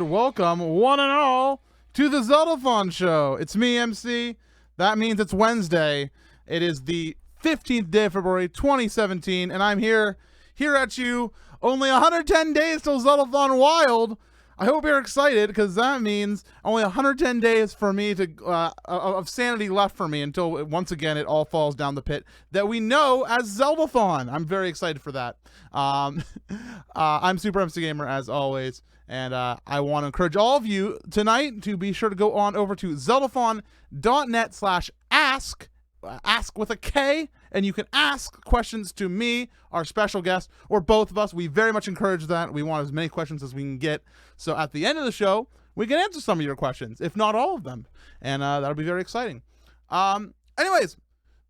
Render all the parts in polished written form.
and welcome, one and all, to the Zeldathon show. It's me, MC. That means it's Wednesday. It is the 15th day of February, 2017, and I'm here at you. Only 110 days till Zeldathon Wild. I hope you're excited, because that means only 110 days for me to of sanity left for me until once again it all falls down the pit that we know as Zeldathon. I'm very excited for that. I'm SuperMCGamer as always, and I want to encourage all of you tonight to be sure to go on over to zeldathon.net/ask. Ask with a K, and you can ask questions to me, our special guest, or both of us. We very much encourage that. We want as many questions as we can get, so at the end of the show we can answer some of your questions, if not all of them, and that'll be very exciting. Anyways,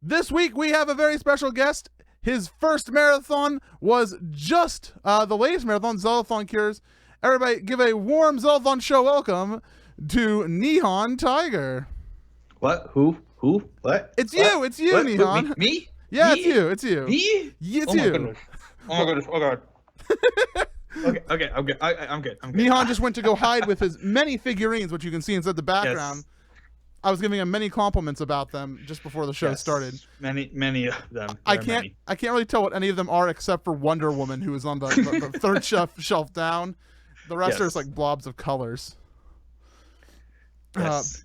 this week we have a very special guest. His first marathon was just the latest marathon, Zeldathon Cures. Everybody give a warm Zeldathon show welcome to Nihon Tiger. What? Who? What? It's you. What? It's you, What? Nihon. Me? Yeah, Me? it's you. Me? It's Oh my you. goodness. Oh my goodness. Oh god. Okay, I'm good. I'm good. Nihon just went to go hide with his many figurines, which you can see inside the background. Yes. I was giving him many compliments about them just before the show Yes. started. Many of them. I There are can't many. really tell what any of them are except for Wonder Woman, who is on the third shelf down. The rest are just like blobs of colors. Yes.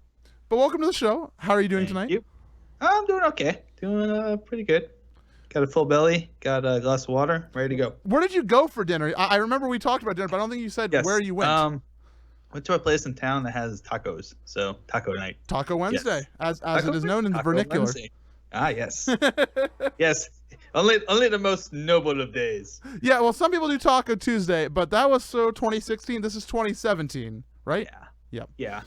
But welcome to the show. How are you doing Thank tonight? you. I'm doing okay. Doing pretty good. Got a full belly. Got a glass of water. Ready to go. Where did you go for dinner? I remember we talked about dinner, but I don't think you said Yes. where you went. Went to a place in town that has tacos. So taco night. Taco Wednesday, as Taco it is known in the Taco vernacular. Wednesday. Ah, yes. Yes. Only the most noble of days. Yeah, well, some people do Taco Tuesday, but that was 2016. This is 2017, right? Yeah. Yep. Yeah.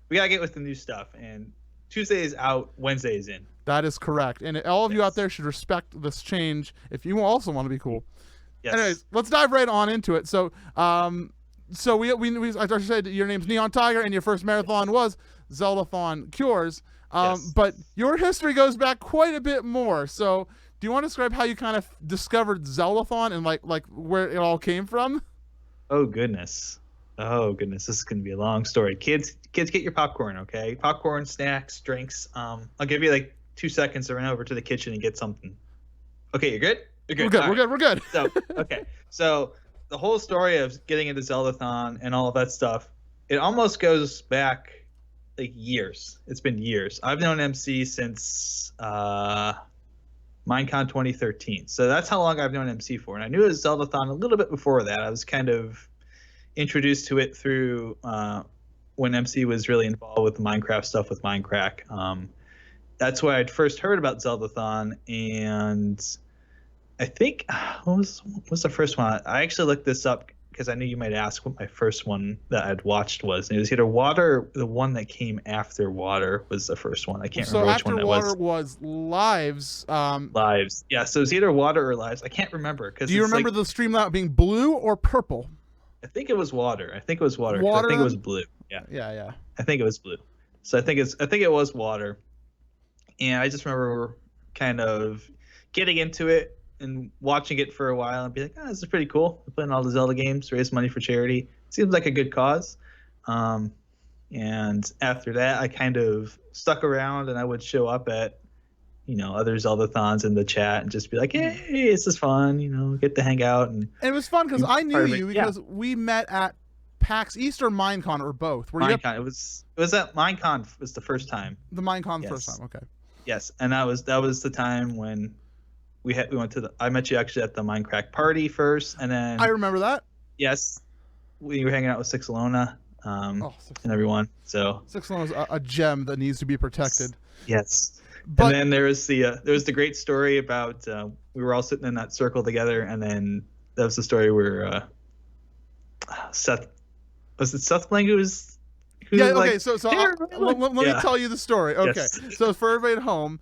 We gotta get with the new stuff, and Tuesday is out, Wednesday is in. That is correct. And all of you out there should respect this change if you also want to be cool. Yes. Anyways, let's dive right on into it. So, we I said your name's Nihon Tiger, and your first marathon was Zeldathon Cures. Yes. But your history goes back quite a bit more. So, do you want to describe how you kind of discovered Zeldathon and like where it all came from? Oh goodness. This is gonna be a long story. Kids, get your popcorn, okay? Popcorn, snacks, drinks. I'll give you like 2 seconds to run over to the kitchen and get something. Okay, you're good. You're good. We're good. So okay, so the whole story of getting into Zeldathon and all of that stuff, it almost goes back like years. It's been years. I've known MC since Minecon 2013. So that's how long I've known MC for. And I knew it was Zeldathon a little bit before that. I was kind of introduced to it through when MC was really involved with the Minecraft stuff with Minecraft. That's where I'd first heard about Zeldathon, and I think what was the first one? I actually looked this up because I knew you might ask what my first one that I'd watched was. And it was either Water or the one that came after Water was the first one. I can't remember which one that was. So after Water was Lives. Lives. Yeah, so it was either Water or Lives. I can't remember. Do you remember the Streamlabs being blue or purple? I think it was Water. I think it was Water. Water? I think it was blue. Yeah. Yeah. I think it was blue. So I think it was Water. And I just remember kind of getting into it and watching it for a while and be like, this is pretty cool. I'm playing all the Zelda games, raise money for charity. Seems like a good cause. And after that, I kind of stuck around, and I would show up at, other Zeldathons in the chat and just be like, hey, this is fun, get to hang out. And it was fun because I knew you because yeah. we met at PAX East or Minecon or both. Minecon. It was at Minecon was the first time. The Minecon Yes. first time, okay. Yes, and that was the time when we went to I met you actually at the Minecraft party first, and then I remember that. Yes, we were hanging out with Six Alona, and everyone. So Six Alona is a gem that needs to be protected. Yes, but and then there was the great story about we were all sitting in that circle together, and then that was the story where Seth Blank yeah, okay, so let me tell you the story. Okay, Yes. So for everybody at home,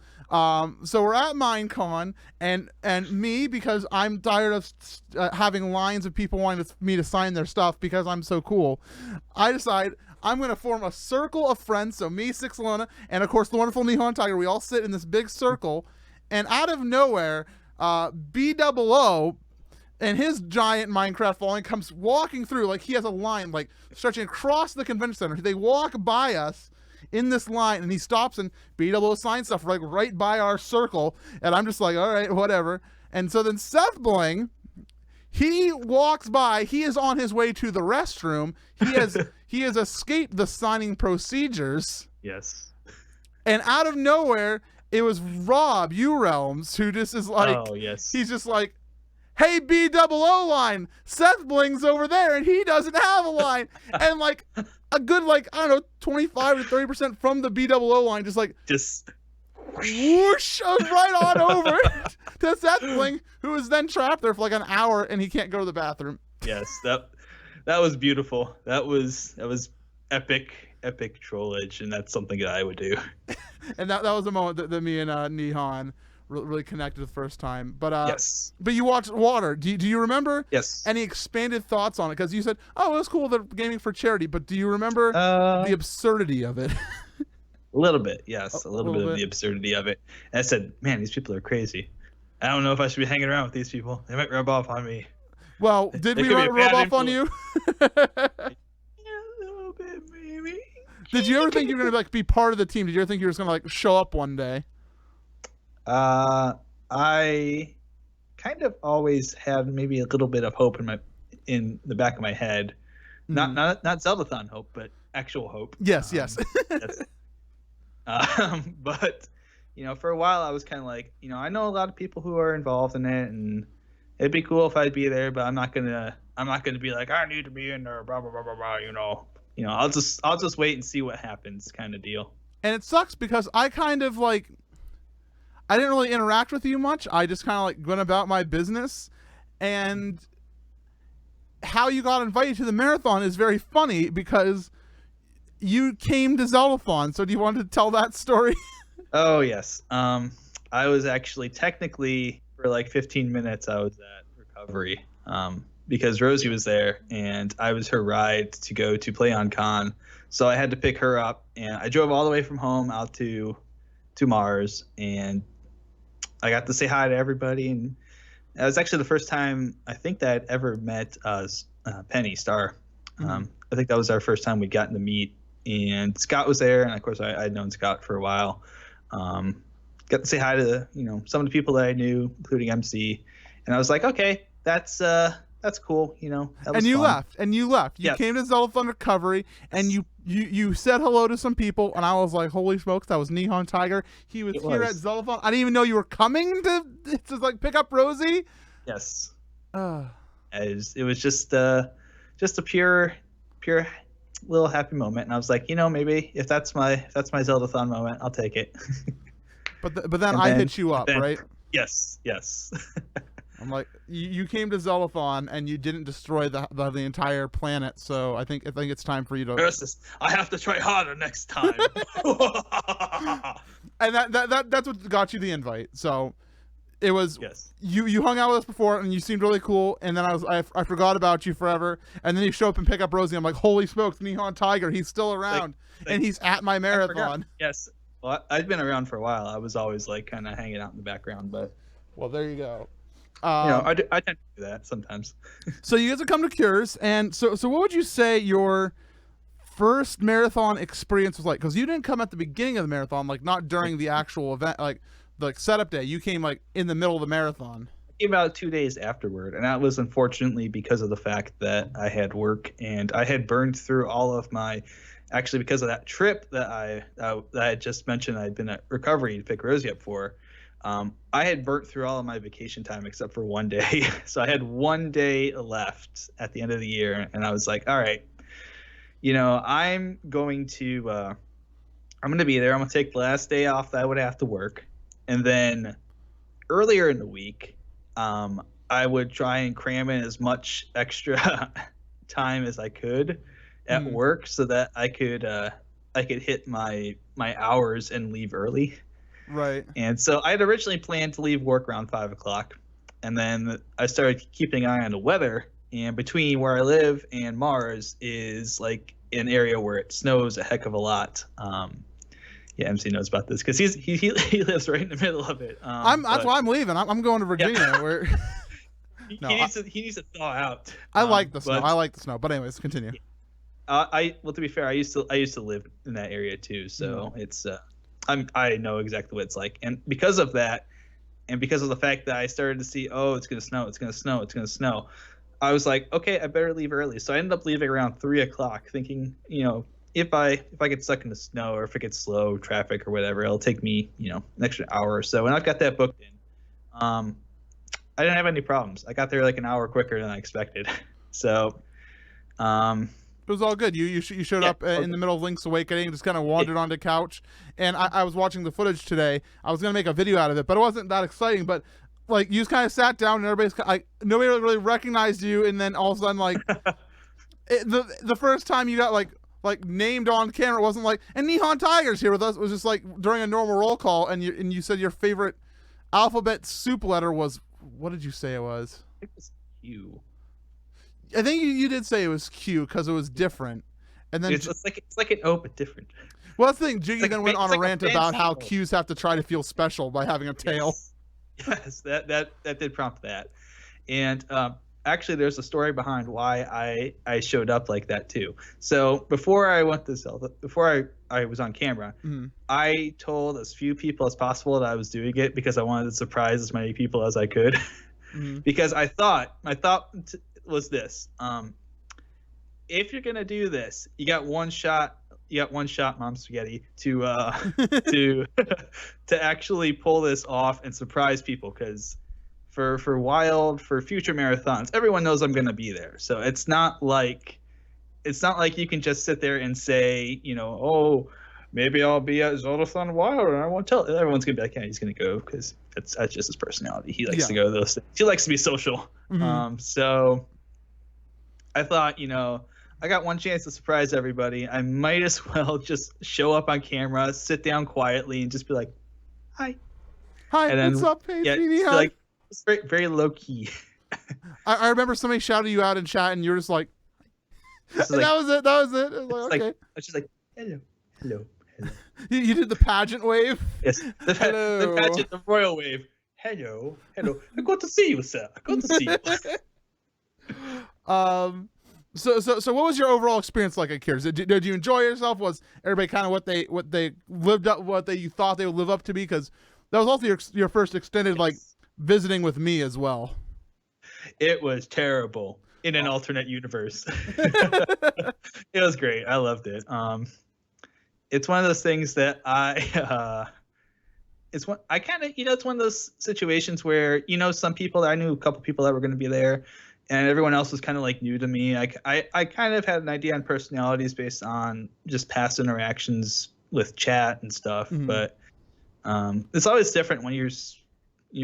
so we're at Minecon, and me, because I'm tired of having lines of people wanting me to sign their stuff because I'm so cool, I decide I'm going to form a circle of friends, so me, Six Alona, and of course the wonderful Nihon Tiger, we all sit in this big circle, and out of nowhere, BOO and his giant Minecraft following comes walking through, like he has a line like stretching across the convention center. They walk by us in this line, and he stops and BWO sign stuff like right by our circle, and I'm just like, all right, whatever. And so then Seth Bling, he walks by. He is on his way to the restroom. He has escaped the signing procedures. Yes. And out of nowhere, it was Rob U-Realms who just is like, oh yes, he's just like, hey, BWO line, Seth Bling's over there, and he doesn't have a line. And like a good, like, I don't know, 25 to 30% from the BWO line, just whoosh right on over to Seth Bling, who is then trapped there for like an hour, and he can't go to the bathroom. Yes, that was beautiful. That was epic trollage, and that's something that I would do. And that was a moment that me and Nihon really connected the first time. But yes. But you watched Water. Do you remember? Yes. Any expanded thoughts on it? Because you said, "Oh, it was cool. They're gaming for charity." But do you remember the absurdity of it? A little bit, yes. A little bit of the absurdity of it. And I said, "Man, these people are crazy. I don't know if I should be hanging around with these people. They might rub off on me." Well, did we rub off on you? Yeah, a little bit, maybe. Did you ever think you were gonna like be part of the team? Did you ever think you were just gonna like show up one day? I kind of always had maybe a little bit of hope in the back of my head. Not Zeldathon hope, but actual hope. Yes. But for a while I was kind of like, I know a lot of people who are involved in it, and it'd be cool if I'd be there, but I'm not gonna be like, I need to be in there, blah blah blah blah blah. I'll just wait and see what happens, kind of deal. And it sucks because I kind of like, I didn't really interact with you much. I just kind of like went about my business, and how you got invited to the marathon is very funny because you came to Zeldathon. So do you want to tell that story? Oh yes. I was actually technically for like 15 minutes I was at recovery because Rosie was there and I was her ride to go to Play on Con. So I had to pick her up, and I drove all the way from home out to Mars, and I got to say hi to everybody. And that was actually the first time I think that I'd ever met Penny Star. I think that was our first time we'd gotten to meet, and Scott was there, and of course I'd known Scott for a while. Got to say hi to some of the people that I knew, including MC, and I was like, okay, that's cool. That was and you fun. left. You Yes. came to Zeldathon Recovery, and you said hello to some people, and I was like, holy smokes, that was Nihon Tiger. He was here at Zeldathon. I didn't even know you were coming to like pick up Rosie. Yes. It was just a pure little happy moment, and I was like, maybe if that's my Zeldathon moment, I'll take it. But then I hit you up, right? Yes. I'm like, you came to Zeldathon and you didn't destroy the entire planet, so I think it's time for you to. I have to try harder next time. And that's what got you the invite. So it was you hung out with us before and you seemed really cool, and then I forgot about you forever, and then you show up and pick up Rosie. I'm like, holy smokes, Nihon Tiger, he's still around, and he's at my marathon. Yes. Well, I've been around for a while. I was always like kind of hanging out in the background, but well, there you go. I tend to do that sometimes. So you guys have come to Cures, and so what would you say your first marathon experience was like? Because you didn't come at the beginning of the marathon, like not during the actual event, like setup day. You came like in the middle of the marathon. I came about 2 days afterward, and that was unfortunately because of the fact that I had work and I had burned through all of my. Actually, because of that trip that I had just mentioned, I'd been at recovery to pick Rosie up for. I had burnt through all of my vacation time except for 1 day. So I had 1 day left at the end of the year. And I was like, all right, I'm going to be there. I'm going to take the last day off that I would have to work. And then earlier in the week, I would try and cram in as much extra time as I could at work so that I could hit my hours and leave early. Right. And so I had originally planned to leave work around 5 o'clock, and then I started keeping an eye on the weather. And between where I live and Mars is like an area where it snows a heck of a lot. MC knows about this because he lives right in the middle of it. That's why I'm leaving. I'm going to Virginia. Yeah. Where No, he needs to thaw out. I like the snow. But I like the snow. But anyways, continue. well, to be fair, I used to live in that area too, so it's I know exactly what it's like, and because of that, and because of the fact that I started to see, oh, it's gonna snow, it's gonna snow, it's gonna snow, I was like, okay, I better leave early. So I ended up leaving around 3 o'clock, thinking, if I get stuck in the snow, or if it gets slow traffic or whatever, it'll take me, an extra hour or so. And I've got that booked in. I didn't have any problems. I got there like an hour quicker than I expected. So, it was all good. You showed up in the middle of Link's Awakening, just kind of wandered on the couch, and I was watching the footage today. I was gonna make a video out of it, but it wasn't that exciting. But like, you just kind of sat down, and everybody's like, nobody really recognized you, and then all of a sudden, like, the first time you got like named on camera, it wasn't like, and Nihon Tiger's here with us. It was just like during a normal roll call, and you said your favorite alphabet soup letter was, what did you say it was? it was Q. I think you did say it was Q because it was different, and then It's like an O but different. well, that's the thing. Jiggy then went on a rant about how fancy Qs have to try to feel special by having a tail. Yes, that did prompt that, and actually, there's a story behind why I showed up like that too. So before I went to Zelda, before I was on camera, I told as few people as possible that I was doing it because I wanted to surprise as many people as I could. Because my thought was this: if you're gonna do this, you got one shot, Mom Spaghetti, to to actually pull this off and surprise people. Because for future marathons, everyone knows I'm gonna be there. So it's not like you can just sit there and say, oh, maybe I'll be at Zeldathon Wild and I won't tell. Everyone's gonna be like, yeah, he's gonna go because that's just his personality. He likes to go to those things. He likes to be social. So I thought, I got one chance to surprise everybody. I might as well just show up on camera, sit down quietly, and just be like, hi. And then, what's up, hey, like, it's very, very low key. I remember somebody shouted you out in chat, and you're just like, that was it. That was it. I was like, okay. I was just like, hello. You did the pageant wave. Yes, the pageant, the royal wave. Hello. I got to see you, sir. I got to see you. So what was your overall experience like at Cures? Did you enjoy yourself? Was everybody kind of what they lived up, you thought they would live up to be? Because that was also your first extended like visiting with me as well. It was terrible in an alternate universe. It was great. I loved it. It's one of those things that it's one of those situations where, some people, I knew a couple people that were going to be there, and everyone else was kind of like new to me. I kind of had an idea on personalities based on just past interactions with chat and stuff, but it's always different when you're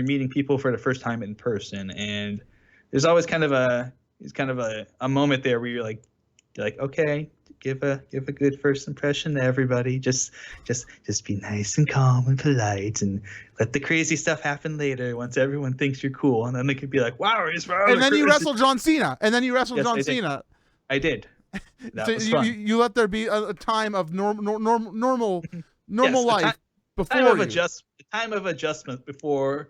meeting people for the first time in person, and there's always kind of a moment there where you're like, okay, give a good first impression to everybody. Just be nice and calm and polite, and let the crazy stuff happen later once everyone thinks you're cool. And then they could be like, wow, he's wrong. And then you wrestled John Cena. Cena. I did. That so was fun. You let there be a time of normal life before time of adjustment before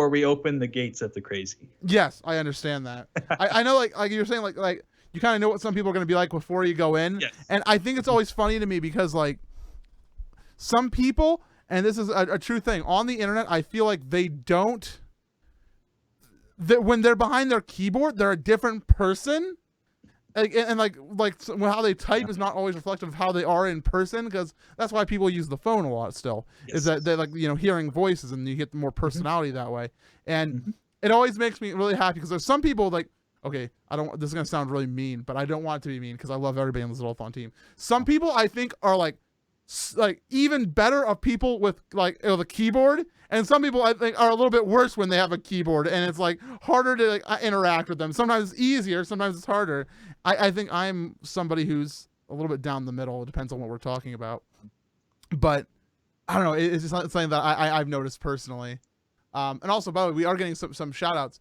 we open the gates of the crazy. Yes, I understand that. I know, like you're saying, like you kind of know what some people are going to be like before you go in. Yes. And I think it's always funny to me because, like, some people, and this is a true thing, on the internet, I feel like when they're behind their keyboard, they're a different person. And how they type is not always reflective of how they are in person, because that's why people use the phone a lot still. Yes. Is that they're like, hearing voices, and you get more personality that way. And it always makes me really happy because there's some people like, okay, this is going to sound really mean, but I don't want it to be mean because I love everybody on the Zeldathon team. Some people I think are like even better of people with the keyboard, and some people I think are a little bit worse when they have a keyboard, and it's like harder to interact with them. Sometimes it's easier, sometimes it's harder. I think I'm somebody who's a little bit down the middle. It depends on what we're talking about, but I don't know. It's just something that I've noticed personally. And also, by the way, we are getting some shout outs.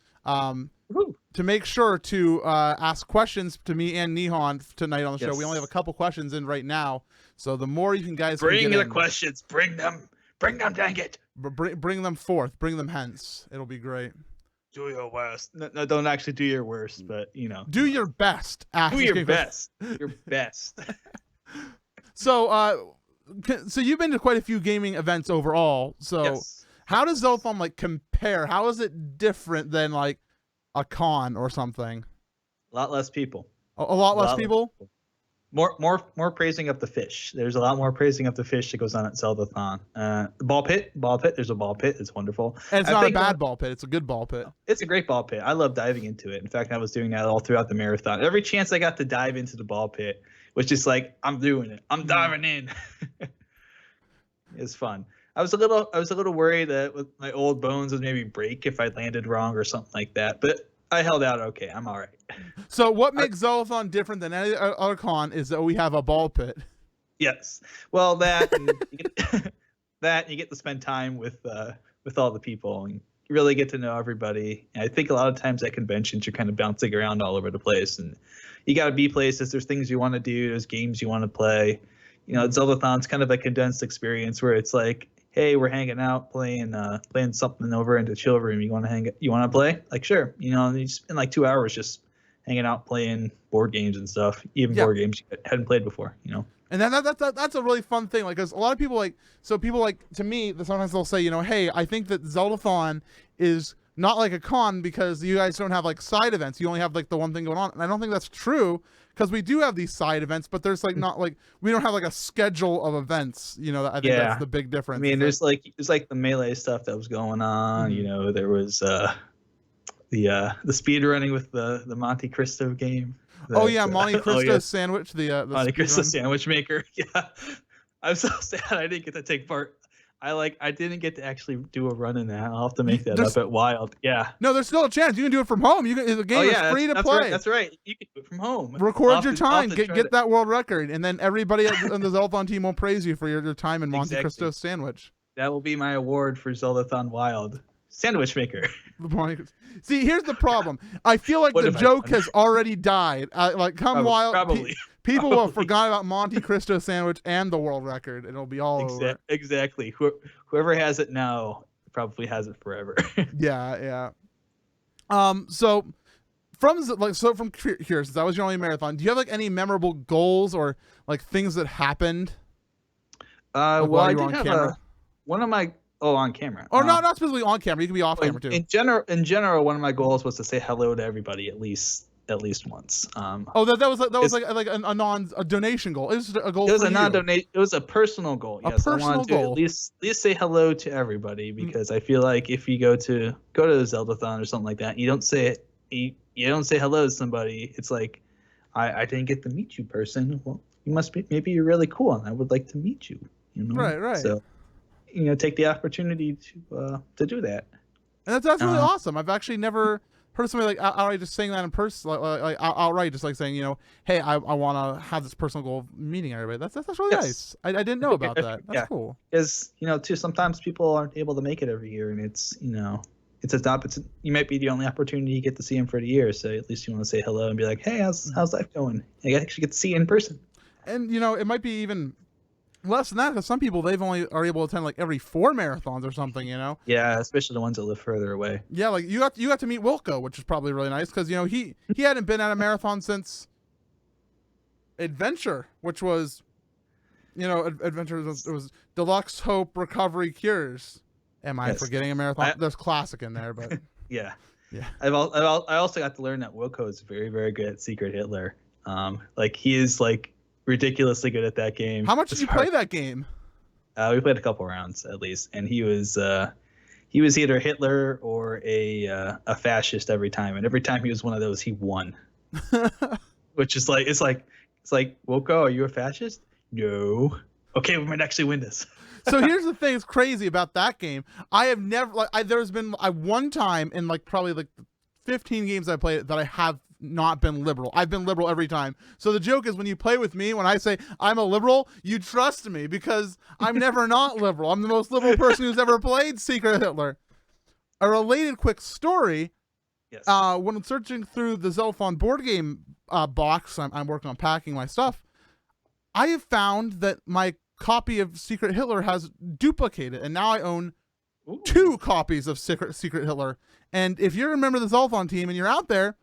To make sure to ask questions to me and Nihon tonight on the show. We only have a couple questions in right now, so the more you can bring the questions, bring them, dang it, bring them forth, bring them hence. It'll be great. Do your worst. No, don't actually do your worst, but Do your best. do your best. Your best. So, so you've been to quite a few gaming events overall. So, Yes. how does Zeldathon like compare? How is it different than like a con or something? A lot less people. A lot less people. More praising of the fish. There's a lot more praising of the fish that goes on at Zeldathon. The ball pit. There's a ball pit. It's wonderful. And it's not a bad ball pit. It's a good ball pit. It's a great ball pit. I love diving into it. In fact, I was doing that all throughout the marathon. Every chance I got to dive into the ball pit was just like, I'm doing it. I'm diving in. It's fun. I was a little worried that with my old bones would maybe break if I landed wrong or something like that. But I held out okay. I'm all right. So what makes Zeldathon different than any other con is that we have a ball pit. Yes. Well, that and you get to spend time with all the people and you really get to know everybody. And I think a lot of times at conventions you're kind of bouncing around all over the place, and you got to be places. There's things you want to do. There's games you want to play. Zeldathon's kind of a condensed experience where it's like, hey, we're hanging out playing something over in the chill room. You want to play? Like, sure. You spend like 2 hours just hanging out playing board games and stuff, even board games you hadn't played before. And then that's a really fun thing, like, because a lot of people to me, sometimes they'll say, hey, I think that Zeldathon is not like a con because you guys don't have like side events. You only have like the one thing going on, and I don't think that's true because we do have these side events, but there's like not like we don't have like a schedule of events. I think that's the big difference. I mean, there's like the melee stuff that was going on. There was the speed running with the Monte Cristo game. Monte Cristo sandwich, the Monte Cristo sandwich maker. Yeah, I'm so sad I didn't get to take part. I didn't get to actually do a run in that. I'll have to make that up at Wild. Yeah. No, there's still a chance. You can do it from home. The game is free to play. Right, that's right. You can do it from home. Record your time. Get that world record, and then everybody on the Zeldathon team will praise you for your time in Monte Cristo sandwich. That will be my award for Zeldathon Wild. Sandwich maker. See, here's the problem. I feel like the joke has already died. Wild. Probably. People will have forgotten about Monte Cristo sandwich and the world record, and it'll be all over. Exactly. Whoever has it now probably has it forever. Yeah. So from here, since that was your only marathon, do you have like any memorable goals or like things that happened? Well, I did have one of my on camera. Or not specifically on camera. You can be off camera too. In general, one of my goals was to say hello to everybody at least once. That was like a donation goal. It was a goal. It was for a non-donation. It was a personal goal. Yes, I wanted to at least say hello to everybody because I feel like if you go to the Zeldathon or something like that, you don't say hello to somebody. It's like I didn't get to meet you, person. Well, you must be. Maybe you're really cool, and I would like to meet you. Right. So, take the opportunity to do that. And that's really awesome. I've actually never heard somebody like outright just saying that in person, like outright just like saying, hey, I want to have this personal goal of meeting everybody. That's really nice. I didn't know about that. That's cool. Because too, sometimes people aren't able to make it every year, and it's you might be the only opportunity you get to see them for the year. So at least you want to say hello and be like, hey, how's life going? And you actually get to see you in person. And it might be even less than that because some people they've only are able to attend like every 4 marathons or something. Yeah, especially the ones that live further away. Yeah, like you got to meet Wilco, which is probably really nice because he hadn't been at a marathon since Adventure, which was Adventure was Deluxe Hope Recovery Cures. Am I forgetting a marathon? There's classic in there, but yeah. I also got to learn that Wilco is very, very good at Secret Hitler. He is ridiculously good at that game. How much did you play that game? We played a couple rounds at least, and he was either Hitler or a fascist every time, and every time he was one of those, he won. Which is it's like Wilco, are you a fascist? No. Okay, we might actually win this. So here's the thing that's crazy about that game. I have never there's been one time in probably 15 games I played that I have not been liberal. I've been liberal every time. So the joke is when you play with me, when I say I'm a liberal, you trust me because I'm never not liberal. I'm the most liberal person who's ever played Secret Hitler. A related quick story. Yes. When searching through the Zeldathon board game box, I'm working on packing my stuff. I have found that my copy of Secret Hitler has duplicated, and now I own Ooh. 2 copies of Secret Hitler. And if you're a member of the Zeldathon team and you're out there,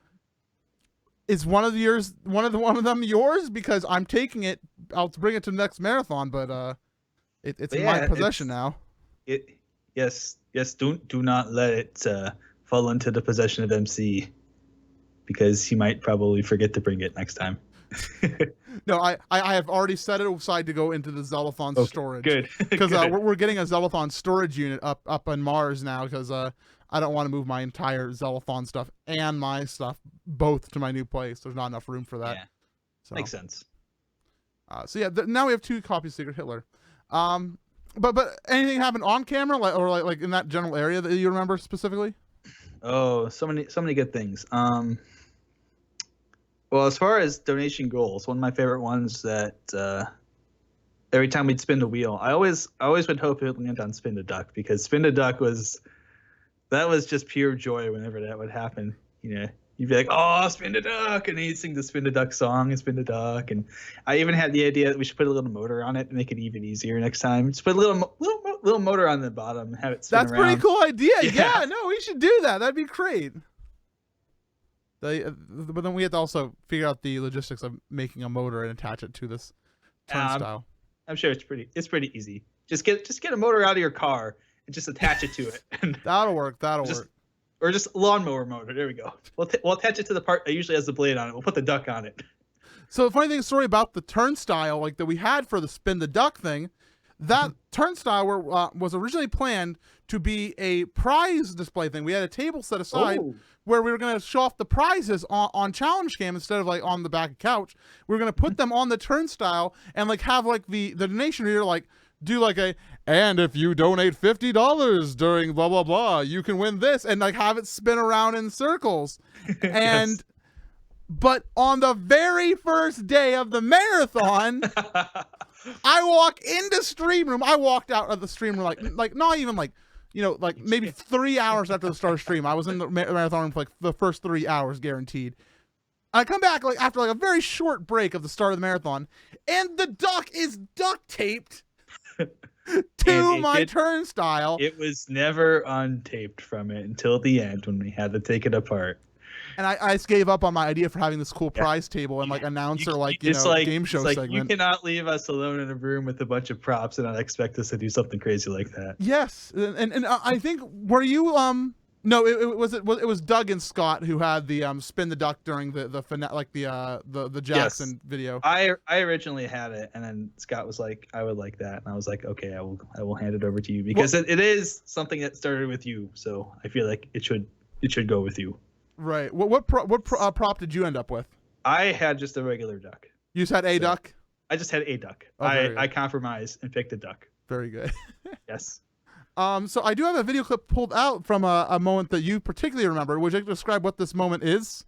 is one of them yours? Because I'm taking it. I'll bring it to the next marathon, but it's in my possession now. Yes. Do not let it fall into the possession of MC, because he might probably forget to bring it next time. No, I have already set it aside to go into the Zeldathon storage. Good. Because we're getting a Zeldathon storage unit up on Mars now, because I don't want to move my entire Zeldathon stuff and my stuff both to my new place. There's not enough room for that. Yeah, so, makes sense. So yeah, now we have 2 copies of Secret Hitler. But anything happened on camera, like in that general area that you remember specifically? Oh, so many good things. Well, as far as donation goals, one of my favorite ones that every time we'd spin the wheel, I always would hope it would land on Spin the Duck, because Spin the Duck was just pure joy whenever that would happen. You know, you'd be like, "Oh, Spin the Duck," and he'd sing the Spin the Duck song and Spin the Duck. And I even had the idea that we should put a little motor on it to make it even easier next time. Just put a little motor on the bottom and have it spin around. That's pretty cool idea. Yeah, no, we should do that. That'd be great. But then we have to also figure out the logistics of making a motor and attach it to this turnstile. I'm sure it's pretty easy. Just get a motor out of your car and just attach it to it. That'll work. Work. Or just a lawnmower motor. There we go. We'll attach it to the part that usually has the blade on it. We'll put the duck on it. So the funny story about the turnstile, like that we had for the Spin the Duck thing, that turnstile was originally planned to be a prize display thing. We had a table set aside where we were going to show off the prizes on Challenge Cam instead of like on the back of the couch. We were going to put them on the turnstile and like have like the donation reader like do like and if you donate $50 during blah blah blah, you can win this, and like have it spin around in circles. And Yes. But on the very first day of the marathon, I walk into stream room. I walked out of the stream room like not even like, you know, like maybe 3 hours after the start of stream. I was in the marathon room for like the first 3 hours guaranteed. I come back like after like a very short break of the start of the marathon, and the duck is duct taped to my turnstile. It was never untaped from it until the end when we had to take it apart. And I just gave up on my idea for having this cool prize table and like announcer game show segment. You cannot leave us alone in a room with a bunch of props and not expect us to do something crazy like that. Yes, and I think were you no, it was Doug and Scott who had the Spin the Duck during the Jackson video. I originally had it, and then Scott was like, I would like that, and I was like, okay, I will hand it over to you, because it is something that started with you, so I feel like it should go with you. Right. What prop did you end up with? I had just a regular duck. You just had a duck? I just had a duck. Oh, I compromised and picked a duck. Very good. Yes. So I do have a video clip pulled out from a moment that you particularly remember. Would you like to describe what this moment is?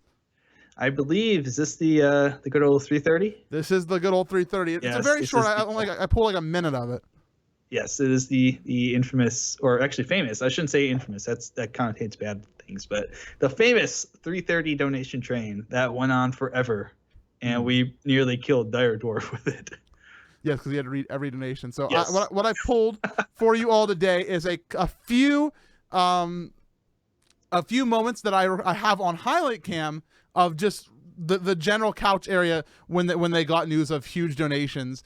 I believe, is this the good old 330? This is the good old 330. It's a very short. I pulled like a minute of it. Yes, it is the infamous, or actually famous. I shouldn't say infamous. That connotates bad things, but the famous 330 donation train that went on forever, and we nearly killed Dire Dwarf with it. Yes, because he had to read every donation. So yes. What I pulled for you all today is a few moments that I have on highlight cam of just the general couch area when they got news of huge donations.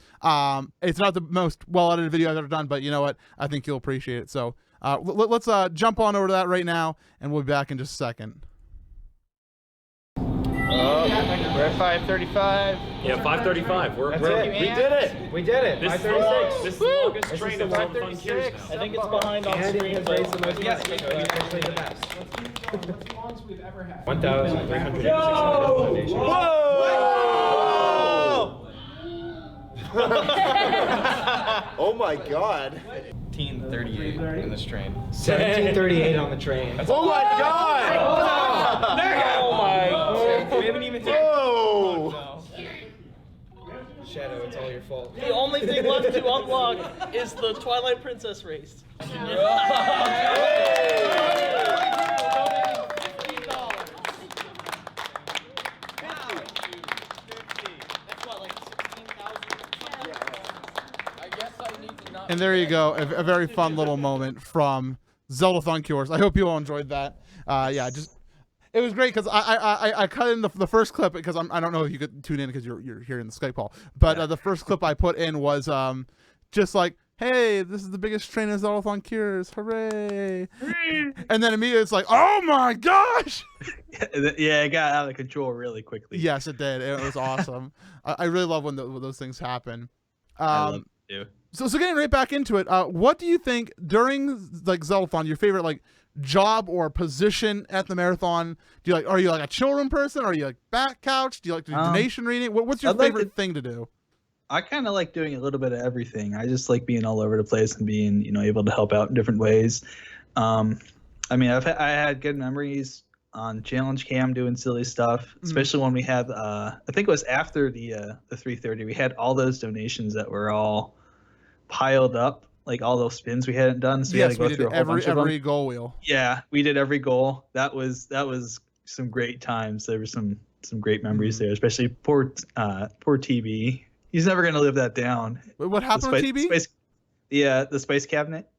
It's not the most well edited video I've ever done, but you know what? I think you'll appreciate it. So let's jump on over to that right now, and we'll be back in just a second. We're at 5:35. Yeah, 5:35. We did it. We did it. This 5:36. is the longest train of Zeldathon years now. I think it's behind on screen. has raised the most money. We actually the best. That's the response we've ever had. 1,386 donations. Oh my god. 1738 in this train. 1738 on the train. Oh my god! Oh my god. We haven't even taken. Oh! Shadow, it's all your fault. The only thing left to unlock is the Twilight Princess race. And there you go, a very fun little moment from Zeldathon cures. I hope you all enjoyed that. Yeah, just it was great because I cut in the first clip because I don't know if you could tune in because you're here in the Skype call, but the first clip I put in was just like, hey, this is the biggest train in Zeldathon cures, hooray! And then immediately it's like, oh my gosh! Yeah, it got out of control really quickly. Yes, it did. It was awesome. I really love when those things happen. I love it too. So getting right back into it, what do you think during like Zeldathon, your favorite like job or position at the marathon? Are you like a children person? Are you like back couch? Do you like to do donation reading? What's your favorite thing to do? I kind of like doing a little bit of everything. I just like being all over the place and being, able to help out in different ways. I mean, I had good memories on Challenge Cam doing silly stuff, especially when we had, I think it was after the 3:30, we had all those donations that were all piled up, like all those spins we hadn't done. So we had to go through a whole bunch of them. Every goal wheel. Yeah, we did every goal. That was some great times. There were some great memories there, especially poor TB. He's never gonna live that down. What happened with TB? The spice cabinet.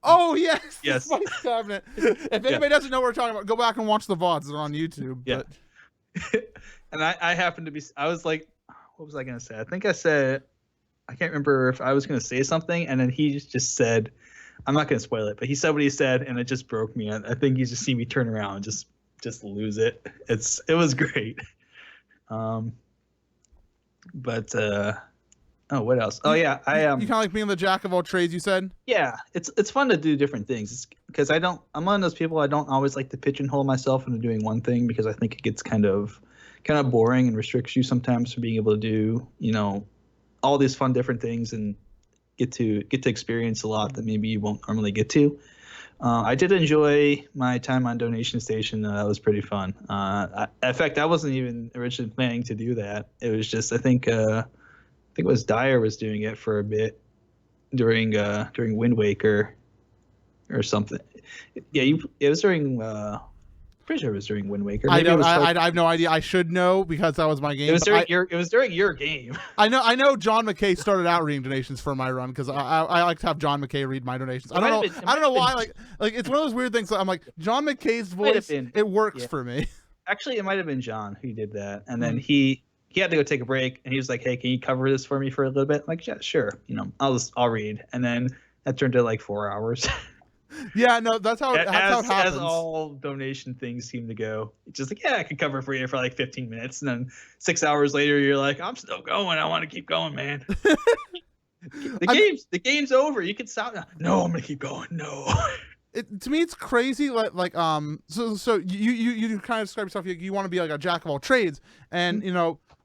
Oh yes, yes. The spice cabinet. If anybody doesn't know what we're talking about, go back and watch the VODs. They're on YouTube. Yeah. But... and I happened to be. I was like, what was I gonna say? I think I said, I can't remember if I was gonna say something, and then he just said, I'm not gonna spoil it, but he said what he said, and it just broke me. I think you just see me turn around and just lose it. It was great. But what else? Oh yeah, I You kind of like being the jack of all trades, you said. Yeah, it's fun to do different things because I'm one of those people. I don't always like to pigeonhole myself into doing one thing because I think it gets kind of boring and restricts you sometimes from being able to do all these fun different things and get to experience a lot that maybe you won't normally get to. I did enjoy my time on Donation Station. That was pretty fun. In fact, I wasn't even originally planning to do that. It was just I think it was Dyer was doing it for a bit during Wind Waker or something. Yeah, it was during. Pretty sure it was during Wind Waker. Maybe I have no idea. I should know because that was my game. It was during your game. I know John McKay started out reading donations for my run because I like to have John McKay read my donations. I don't know why. Like it's one of those weird things. I'm like John McKay's voice. It works for me. Actually, it might have been John who did that, and then he had to go take a break, and he was like, "Hey, can you cover this for me for a little bit?" I'm like, yeah, sure. I'll read, and then that turned to like 4 hours. Yeah, no, that's how it happens. As all donation things seem to go. It's just like, yeah, I can cover for you for like 15 minutes. And then 6 hours later, you're like, I'm still going. I want to keep going, man. The game's over. You can stop now. No, I'm going to keep going. No. To me, it's crazy. So you kind of describe yourself. You want to be like a jack of all trades. And,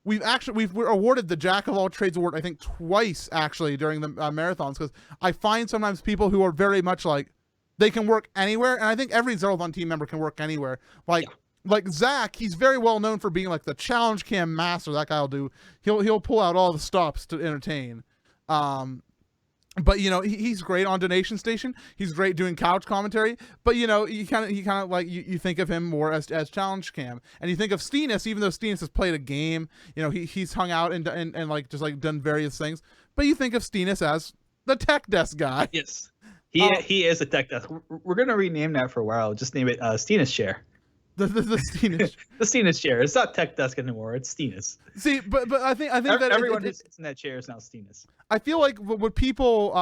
we're awarded the Jack of all trades award, I think, twice actually during the marathons. Because I find sometimes people who are very much like, they can work anywhere, and I think every Zeldathon team member can work anywhere. Like Zach, he's very well known for being like the challenge cam master. That guy will do. He'll pull out all the stops to entertain. But he's great on Donation Station. He's great doing couch commentary. But you kind of like you think of him more as challenge cam, and you think of Steenis, even though Steenis has played a game. He's hung out and like just like done various things. But you think of Steenis as the tech desk guy. Yes. He is a tech desk. We're gonna rename that for a while. Just name it Steenis Chair. The Steenis. The Steenis Chair. It's not tech desk anymore. It's Steenis. See, but I think that everyone who sits in that chair is now Steenis. I feel like what people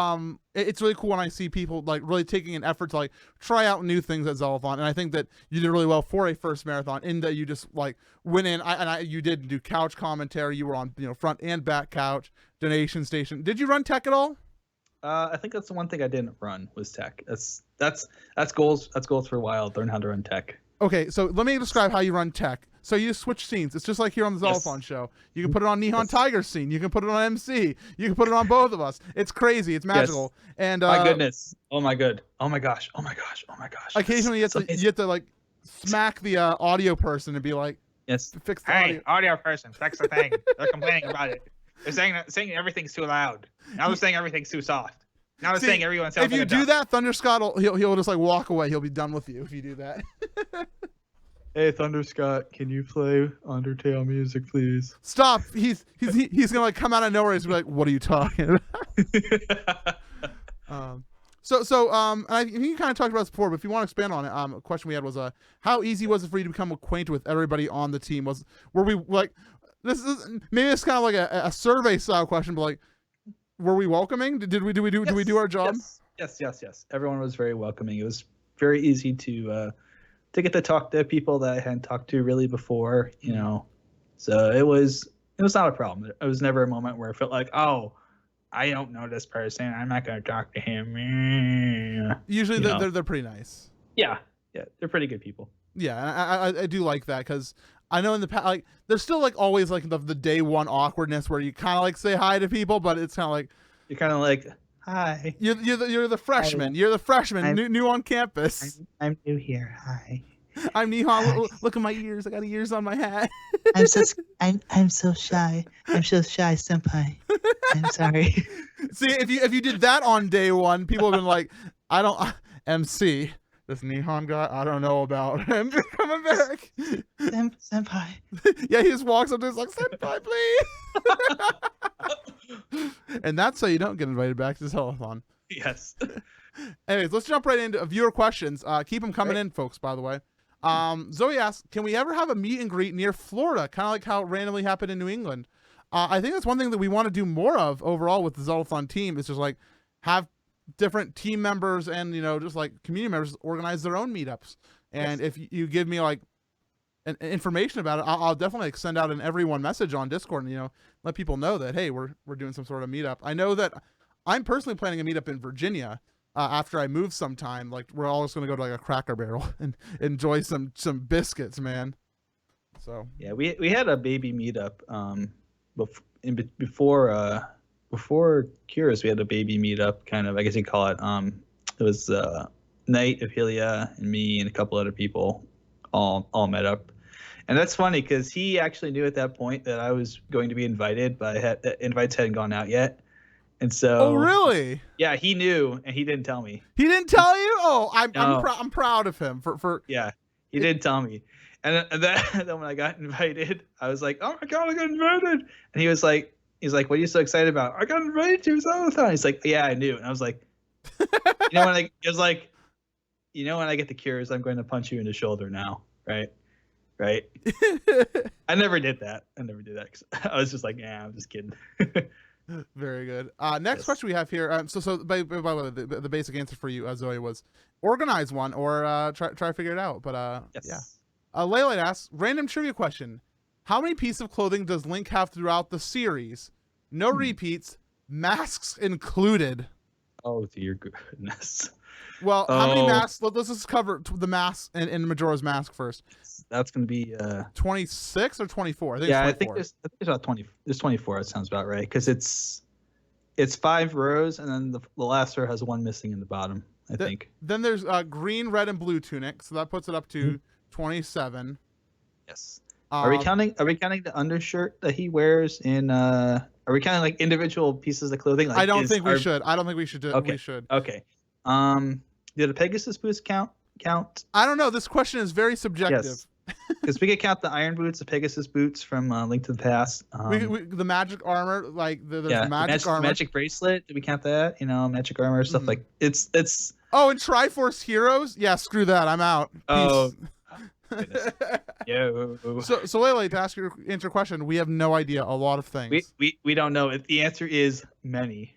it's really cool when I see people like really taking an effort to like try out new things at Zeldathon, and I think that you did really well for a first marathon in that you just like went in. You did do couch commentary. You were on front and back couch, Donation Station. Did you run tech at all? I think that's the one thing I didn't run was tech. That's goals. That's goals for a while. Learn how to run tech. Okay, so let me describe how you run tech. So you switch scenes. It's just like here on the Zeldathon show. You can put it on Nihon Tiger's scene. You can put it on MC. You can put it on both of us. It's crazy. It's magical. Yes. And my goodness. Oh my god. Oh my gosh. Oh my gosh. Oh my gosh. Occasionally you have to like smack the audio person and be like, yes, fix the audio person, fix the thing. They're complaining about it. They're saying everything's too loud. Now they're saying everything's too soft. Now they're saying everyone sounds like a duck. If you do that, Thunder Scott he'll just like walk away. He'll be done with you if you do that. Hey, Thunder Scott, can you play Undertale music, please? Stop. He's gonna like come out of nowhere and be like, what are you talking about? And you kind of talked about this before, but if you want to expand on it, a question we had was, how easy was it for you to become acquainted with everybody on the team? Were we like, this is maybe it's kind of like a survey style question, but like, were we welcoming? Did we do our job? Yes. Everyone was very welcoming. It was very easy to get to talk to people that I hadn't talked to really before, you know. So it was not a problem. It was never a moment where I felt like, oh, I don't know this person, I'm not going to talk to him. Usually they're pretty nice. Yeah, they're pretty good people. Yeah, I do like that, because I know in the past, like, there's still like always like the day one awkwardness where you kind of like say hi to people, but it's kind of like you're kind of like, hi. You're the freshman. You're the freshman, new on campus. I'm new here. Hi. I'm Nihon. Look at my ears. I got ears on my hat. I'm so shy. I'm so shy, senpai. I'm sorry. See, if you did that on day one, people have been like, MC, this Nihon guy, I don't know about him coming back. Senpai. Yeah, he just walks up to us like, senpai, please. And that's how you don't get invited back to Zeldathon. Yes. Anyways, let's jump right into viewer questions. Keep them coming in, folks, by the way. Zoe asks, can we ever have a meet and greet near Florida? Kind of like how it randomly happened in New England. I think that's one thing that we want to do more of overall with the Zeldathon team, is just like have different team members and, just like community members organize their own meetups. And if you give me like information about it, I'll definitely like send out an everyone message on Discord and, let people know that, hey, we're doing some sort of meetup. I know that I'm personally planning a meetup in Virginia. After I move sometime, like we're all just gonna go to like a Cracker Barrel and enjoy some biscuits, man. So yeah, we had a baby meetup before Curious. We had a baby meetup, kind of, I guess you call it. It was Knight, Ophelia, and me and a couple other people all met up, and that's funny because he actually knew at that point that I was going to be invited, but invites hadn't gone out yet. And so, oh really? Yeah, he knew, and he didn't tell me. He didn't tell you? Oh, I'm proud of him for. Yeah, he didn't tell me. And then when I got invited, I was like, oh my god, I got invited! And he's like, what are you so excited about? I got invited to Zeldathon. He's like, yeah, I knew. And I was like, when I get the Cures, I'm going to punch you in the shoulder now, right? I never did that. 'Cause I was just like, yeah, I'm just kidding. Very good. Next question we have here. So by the way, the basic answer for you, Zoe, was organize one or try to figure it out. But yes. Yeah. Laylight asks, random trivia question: how many pieces of clothing does Link have throughout the series? No repeats, masks included. Oh dear goodness. Well, how many masks? Let's just cover the masks in Majora's Mask first. That's going to be 26 or 24. I think there's about 20. There's 24. That sounds about right, because it's 5 rows, and then the last row has one missing in the bottom. I think. Then there's green, red, and blue tunic, so that puts it up to 27. Yes. Are we counting the undershirt that he wears in? Are we counting like individual pieces of clothing? Like, I don't think we should. Okay. We should. Okay. Do the Pegasus boots count? I don't know. This question is very subjective. Yes. Because we could count the iron boots, the Pegasus boots from Link to the Past. The magic armor, like there's magic armor. Magic bracelet. Did we count that? Magic armor stuff like it's. Oh, and Triforce Heroes. Yeah, screw that. I'm out. Oh. Yo. So Lele, to answer your question, we have no idea a lot of things. We don't know. The answer is many,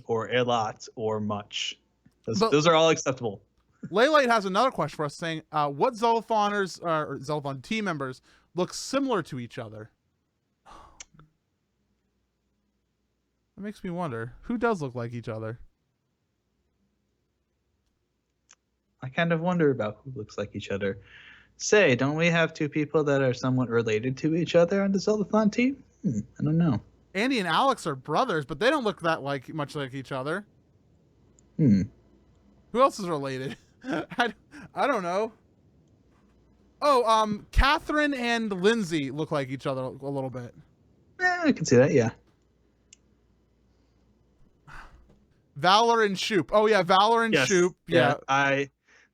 or a lot, or much. Those are all acceptable. Laylight has another question for us, saying, what Zeldathoners or Zeldathon team members look similar to each other? That makes me wonder, who does look like each other? I kind of wonder about who looks like each other. Say, don't we have 2 people that are somewhat related to each other on the Zeldathon team? I don't know. Andy and Alex are brothers, but they don't look that much like each other. Who else is related? I don't know. Oh, Catherine and Lindsay look like each other a little bit. I can see that, yeah. Valor and Shoop. Oh yeah, Valor and Shoop. Yeah.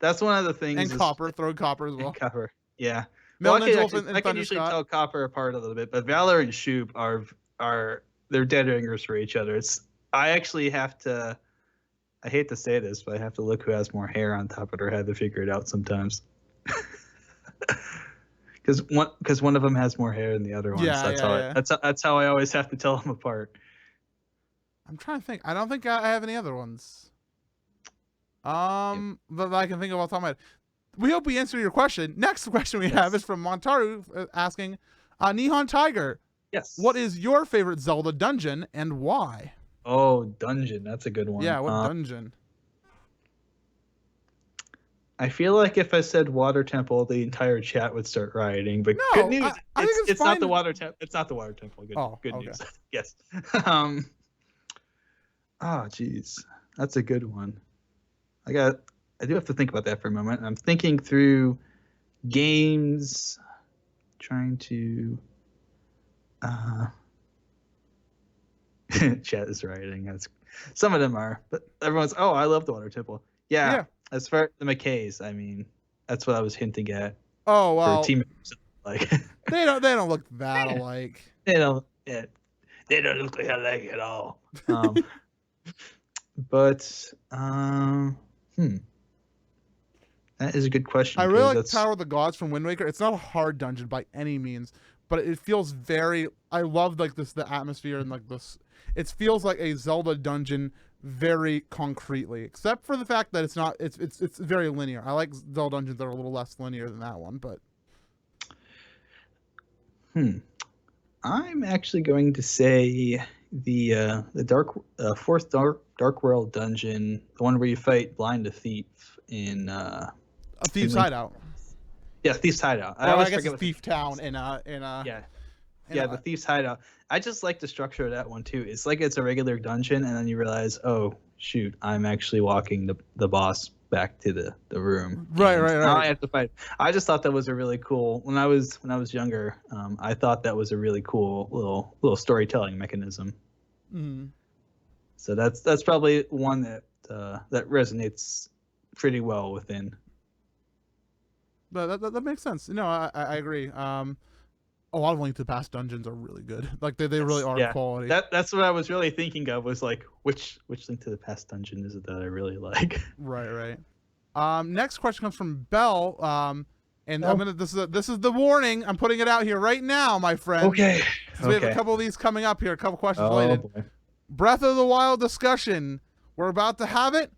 That's one of the things. And Copper, throw Copper as well. Copper, yeah. I can usually tell Copper apart a little bit, but Valor and Shoop are they're dead ringers for each other. I actually have to I hate to say this, but I have to look who has more hair on top of their head to figure it out sometimes. Because one of them has more hair than the other one. Yeah, So that's how I always have to tell them apart. I'm trying to think. I don't think I have any other ones. That I can think of off the top of my head. We hope we answered your question. Next question we have is from Montaru asking, Nihon Tiger, Yes. what is your favorite Zelda dungeon and why? Oh, dungeon. That's a good one. Yeah, what dungeon? I feel like if I said water temple, the entire chat would start rioting. But No, good news, I think it's fine. not the water temple. It's not the water temple. Good okay. news. Yes. Geez, that's a good one. I do have to think about that for a moment. I'm thinking through games, trying to. Chat is writing. Some of them are, but everyone's. Oh, I love the water temple. Yeah. As far the McKays, I mean, that's what I was hinting at. Oh well, for team members, like they don't look that alike. They don't look like alike at all. But that is a good question. I really like Tower of the Gods from Wind Waker. It's not a hard dungeon by any means, but it feels very. I love like the atmosphere and like this. It feels like a Zelda dungeon very concretely, except for the fact that it's not. It's very linear. I like Zelda dungeons that are a little less linear than that one, but. I'm actually going to say the fourth Dark World dungeon, the one where you fight Blind the Thief in A Thief's Hideout. Yeah, Thief's Hideout. I guess it's Thief Town in the Thief's Hideout. I just like the structure of that one too. It's like it's a regular dungeon, and then you realize, oh shoot, I'm actually walking the boss back to the room. Right. Now I have to fight. I just thought that was a really cool. When I was younger, I thought that was a really cool little storytelling mechanism. Mm-hmm. So that's probably one that resonates pretty well within. But that makes sense. No, I agree. A lot of Link to the Past dungeons are really good. Like they really are quality. That's what I was really thinking of. Was like which Link to the Past dungeon is it that I really like? Right. Next question comes from Bell. And I'm gonna. This is the warning. I'm putting it out here right now, my friend. Okay. So we have a couple of these coming up here. A couple questions Oh related. boy. Breath of the Wild discussion. We're about to have it,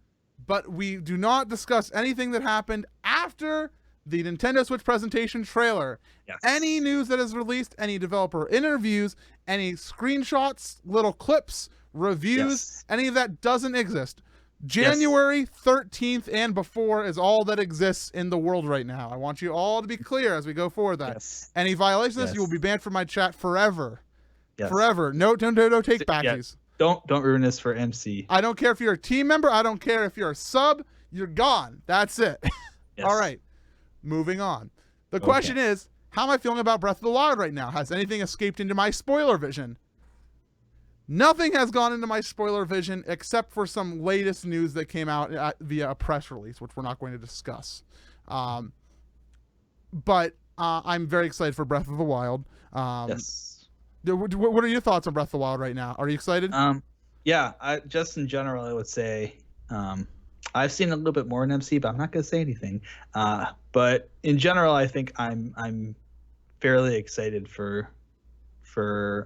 but we do not discuss anything that happened after the Nintendo Switch presentation trailer. Yes. Any news that is released, any developer interviews, any screenshots, little clips, reviews, any of that doesn't exist. January 13th and before is all that exists in the world right now. I want you all to be clear as we go forward that. Yes. Any violations of this, you will be banned from my chat forever. Yes. Forever. No take backsies. Don't ruin this for MC. I don't care if you're a team member. I don't care if you're a sub. You're gone. That's it. Yes. All right. Moving on. The question is, how am I feeling about Breath of the Wild right now? Has anything escaped into my spoiler vision? Nothing has gone into my spoiler vision except for some latest news that came out via a press release, which we're not going to discuss. But I'm very excited for Breath of the Wild. Yes. What are your thoughts on Breath of the Wild right now? Are you excited? Yeah. Just in general, I would say I've seen a little bit more in MC, but I'm not going to say anything. But in general, I think I'm fairly excited for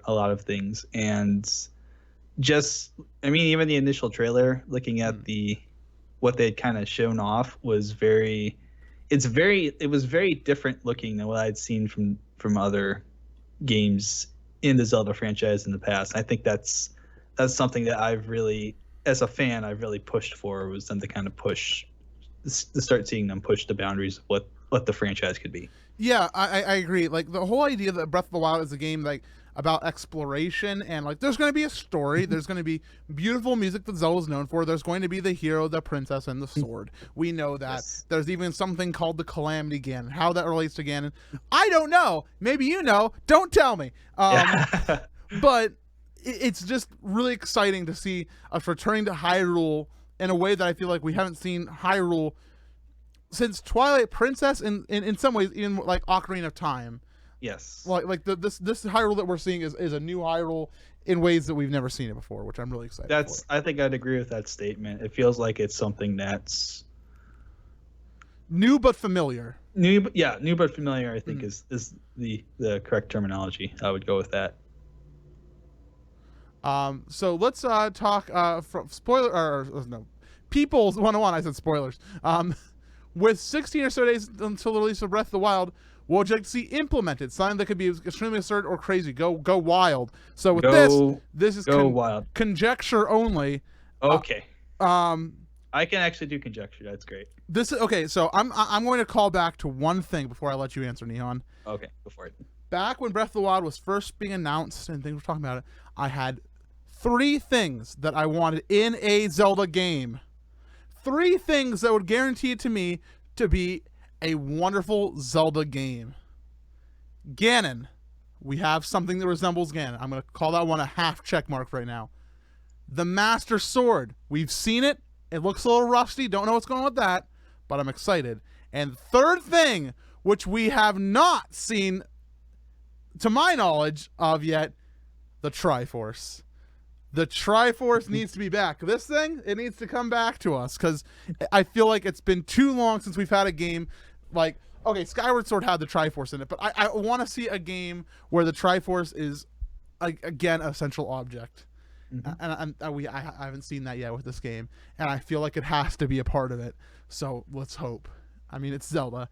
a lot of things, and even the initial trailer, looking at what they'd kind of shown off was very different looking than what I'd seen from other games in the Zelda franchise in the past. I think that's something that as a fan, I've really pushed for, was them to kind of start seeing them push the boundaries of what the franchise could be. Yeah, I agree. Like the whole idea that Breath of the Wild is a game like about exploration, and like there's going to be a story, there's going to be beautiful music that Zelda's known for, there's going to be the hero, the princess, and the sword. We know that. Yes. There's even something called the Calamity Ganon. How that relates to Ganon, I don't know. Maybe you know. Don't tell me. But it's just really exciting to see us returning to Hyrule in a way that I feel like we haven't seen Hyrule since Twilight Princess, in some ways, even like Ocarina of Time. Yes. This Hyrule that we're seeing is a new Hyrule in ways that we've never seen it before, which I'm really excited for. I think I'd agree with that statement. It feels like it's something that's new but familiar. New but familiar. I think is the correct terminology. I would go with that. So let's talk from People's 101. I said spoilers. With 16 or so days until the release of Breath of the Wild, what would you like to see implemented? Something that could be extremely absurd or crazy. Go wild. So with this is wild. Conjecture only. Okay. I can actually do conjecture. That's great. This is okay. So I'm going to call back to one thing before I let you answer, Nihon. Okay, go for it. Back when Breath of the Wild was first being announced and things were talking about it, I had 3 things that I wanted in a Zelda game. 3 things that would guarantee it to me to be a wonderful Zelda game. Ganon. We have something that resembles Ganon. I'm going to call that one a half check mark right now. The Master Sword. We've seen it. It looks a little rusty. Don't know what's going on with that, but I'm excited. And third thing, which we have not seen, to my knowledge of yet, the Triforce. The Triforce needs to be back. This thing, it needs to come back to us because I feel like it's been too long since we've had a game like, okay, Skyward Sword had the Triforce in it, but I want to see a game where the Triforce is, again, a central object. And I haven't seen that yet with this game, and I feel like it has to be a part of it. So let's hope. I mean, it's Zelda.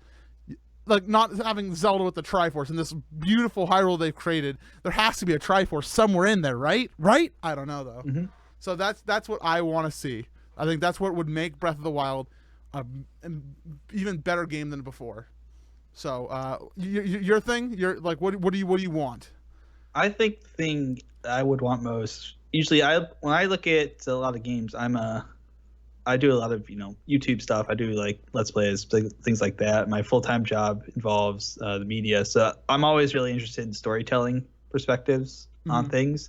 Like, not having Zelda with the Triforce and this beautiful Hyrule they've created, there has to be a Triforce somewhere in there, right? Right? I don't know though. So that's what I want to see. I think that's what would make Breath of the Wild an even better game than before. So your thing, like, what do you want? I think the thing I would want most. Usually, when I look at a lot of games, I do a lot of YouTube stuff. I do like Let's Plays, things like that. My full-time job involves the media, so I'm always really interested in storytelling perspectives on things.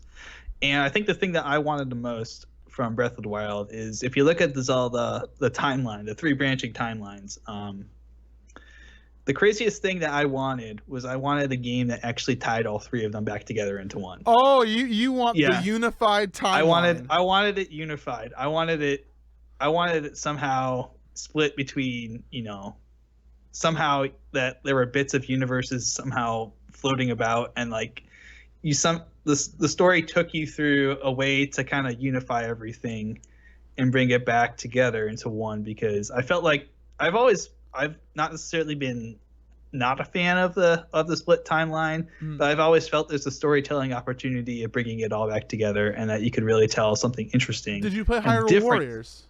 And I think the thing that I wanted the most from Breath of the Wild is if you look at the Zelda, the timeline, the 3 branching timelines. The craziest thing that I wanted was I wanted a game that actually tied all 3 of them back together into one. Oh, you want the unified timeline? I wanted it unified. I wanted it somehow split between, somehow that there were bits of universes somehow floating about, and like the story took you through a way to kind of unify everything and bring it back together into one, because I felt like I've not necessarily been not a fan of the split timeline, but I've always felt there's a storytelling opportunity of bringing it all back together, and that you could really tell something interesting. Did you play Hyrule Warriors?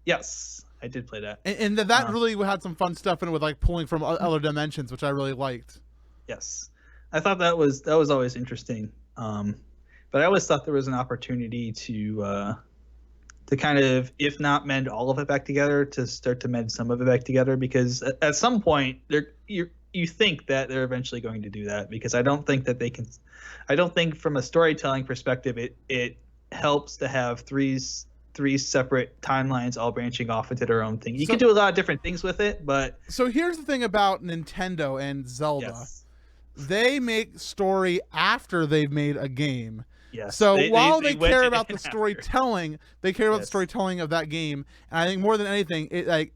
Yes, I did play that. And that really had some fun stuff in it with like pulling from other dimensions, which I really liked. Yes, I thought that was always interesting. But I always thought there was an opportunity to kind of, if not mend all of it back together, to start to mend some of it back together, because at some point you think that they're eventually going to do that, because I don't think that they can. I don't think from a storytelling perspective it helps to have three separate timelines all branching off into their own thing. You can do a lot of different things with it, but so here's the thing about Nintendo and Zelda. Yes. They make story after they've made a game. Yes. So while they care about the after. storytelling, they care about the storytelling of that game. And I think more than anything, it at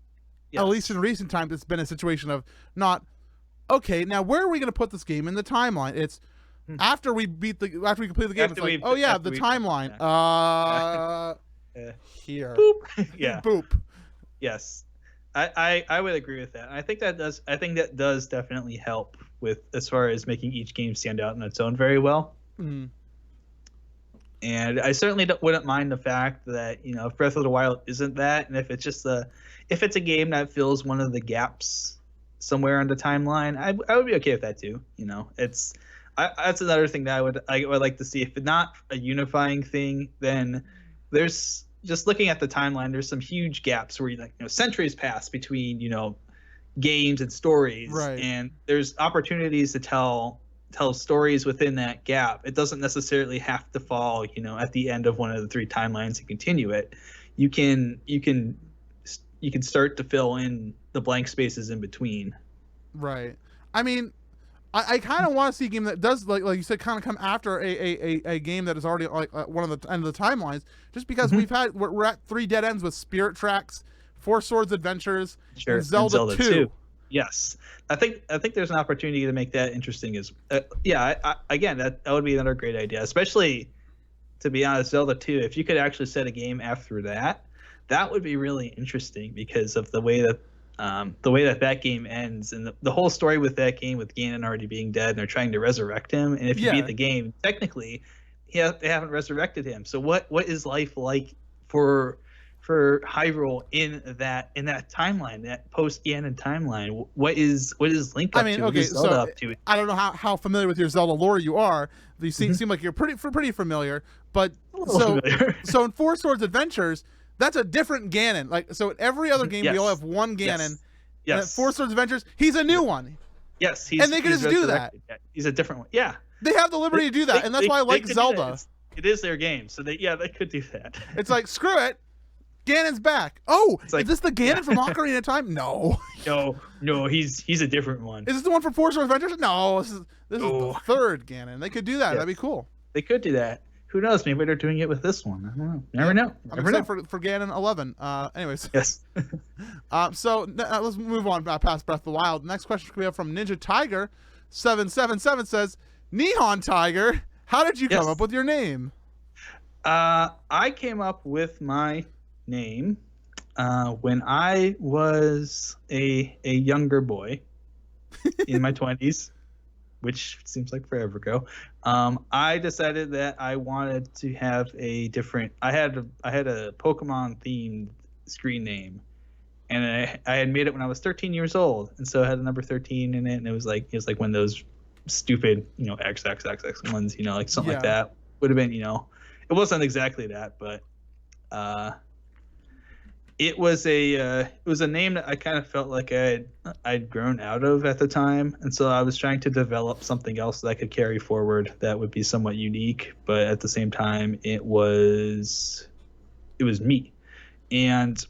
least in recent times, it's been a situation of not, okay, now where are we going to put this game in the timeline? It's after we complete the game. It's like, oh yeah, the timeline. Here. Boop. Yeah. Boop. Yes. I would agree with that. And I think that does definitely help with as far as making each game stand out on its own very well. And I certainly wouldn't mind the fact that, if Breath of the Wild isn't that, and if it's a game that fills one of the gaps somewhere on the timeline, I would be okay with that too. That's another thing that I would like to see. If it's not a unifying thing, then there's, just looking at the timeline, there's some huge gaps where centuries pass between games and stories, right? And there's opportunities to tell stories within that gap. It doesn't necessarily have to fall at the end of one of the 3 timelines and continue it. You can start to fill in the blank spaces in between. Right. I mean, I kind of want to see a game that does like you said, kind of come after a game that is already like one of the end of the timelines. Just because we're at 3 dead ends with Spirit Tracks, Four Swords Adventures, and Zelda 2. Yes, I think there's an opportunity to make that interesting. Again, that would be another great idea, especially to be honest, Zelda 2. If you could actually set a game after that, that would be really interesting because of the way that that game ends and the whole story with that game with Ganon already being dead and they're trying to resurrect him. And if you beat the game, technically, they haven't resurrected him. So what is life like for Hyrule in that timeline, that post Ganon timeline? What is Link up to? What is Zelda up to? I don't know how familiar with your Zelda lore you are. You seem like you're pretty familiar. But so in Four Swords Adventures, that's a different Ganon. Like so, in every other game we all have one Ganon. Yes. And at Four Swords Adventures, he's a new one. Yes, and they can just do that. He's a different one. Yeah. They have the liberty to do that, and that's why I like Zelda. It is their game, so they could do that. It's like screw it. Ganon's back. Oh, is this the Ganon from Ocarina of Time? No. No, he's a different one. Is this the one from Four Swords Adventures? No, this is the third Ganon. They could do that. Yes. That'd be cool. They could do that. Who knows? Maybe they're doing it with this one. I don't know. Never know. I'm excited for Ganon 11. Anyways. Yes. So let's move on past Breath of the Wild. Next question we have from Ninja Tiger 777 says, Nihon Tiger, how did you come up with your name? I came up with my name when I was a younger boy in my 20s, which seems like forever ago. I decided that I wanted to have a different. I had a Pokemon themed screen name, and I had made it when I was 13 years old, and so it had the number 13 in it, and it was like one of those stupid XXXX ones, like something like that. Would have been, it wasn't exactly that, but it was a name that I kind of felt like I'd grown out of at the time, and so I was trying to develop something else that I could carry forward that would be somewhat unique, but at the same time it was me. And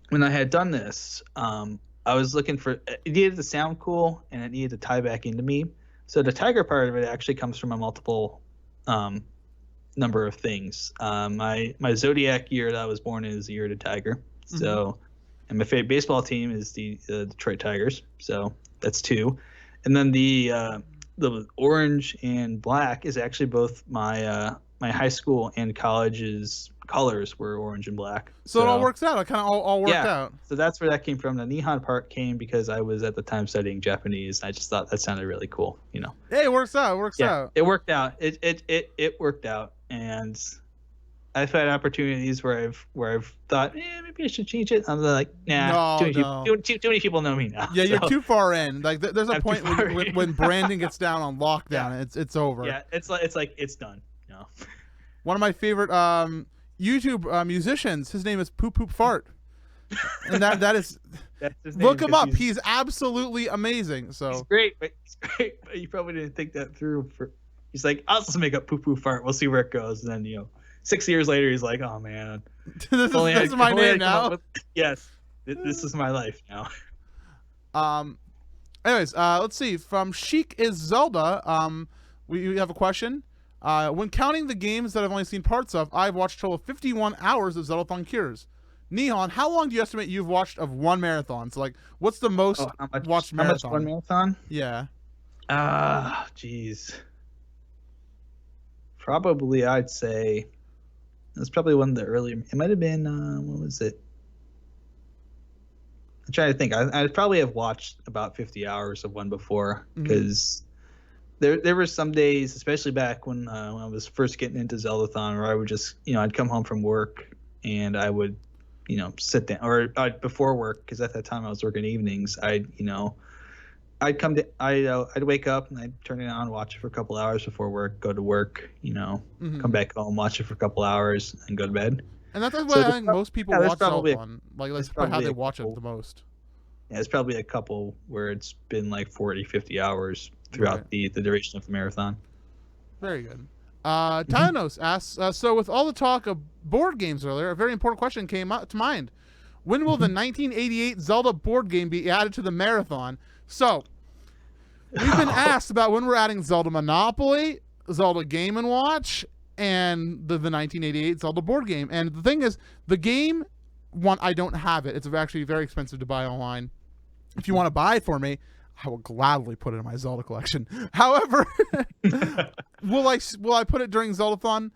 when I had done this, I was looking for it needed to sound cool and it needed to tie back into me. So the tiger part of it actually comes from a multiple number of things. My zodiac year that I was born in is the year of the tiger. So, and my favorite baseball team is the Detroit Tigers. So that's 2. And then the orange and black is actually both my high school and college's colors were orange and black. So it all works out. It kind of all worked out. So that's where that came from. The Nihon part came because I was at the time studying Japanese. And I just thought that sounded really cool. Hey, it works out. It works out. It worked out. It worked out. And I've had opportunities where I've thought, maybe I should change it. I'm like, nah, too many people know me now. Yeah, you're too far in. Like, there's a point when branding gets down on lockdown, it's over. Yeah, it's like it's done. One of my favorite YouTube musicians, his name is Poop Poop Fart, and that is. Look him up. He's absolutely amazing. So he's great, but you probably didn't think that through. He's like, I'll just make up Poo Poo Fart. We'll see where it goes. And then 6 years later, he's like, oh man, this is my name now. Yes, this is my life now. Anyways, let's see. From Chic is Zelda. We have a question. When counting the games that I've only seen parts of, I've watched a total of 51 hours of Zeldathon Cures. Nihon, how long do you estimate you've watched of one marathon? So, like, what's the most watched marathon? How much one marathon? Yeah. Jeez. Probably, I'd say it's probably one of the earlier. It might have been what was it? I'm trying to think. I probably have watched about 50 hours of one before because there were some days, especially back when I was first getting into Zeldathon, where I would just I'd come home from work and I would sit down, or before work, because at that time I was working evenings. I'd wake up and I'd turn it on, watch it for a couple hours before work, go to work, come back home, watch it for a couple hours, and go to bed. And that's why I think most people watch Zeldathon. Like, that's probably how they watch it the most. Yeah, it's probably a couple where it's been like 40, 50 hours throughout the duration of the marathon. Very good. Tynos asks, so with all the talk of board games earlier, a very important question came to mind. When will the 1988 Zelda board game be added to the marathon? So, we've been asked about when we're adding Zelda Monopoly, Zelda Game & Watch, and the 1988 Zelda board game. And the thing is, the game one, I don't have it. It's actually very expensive to buy online. If you want to buy it for me, I will gladly put it in my Zelda collection. However, will I put it during Zeldathon?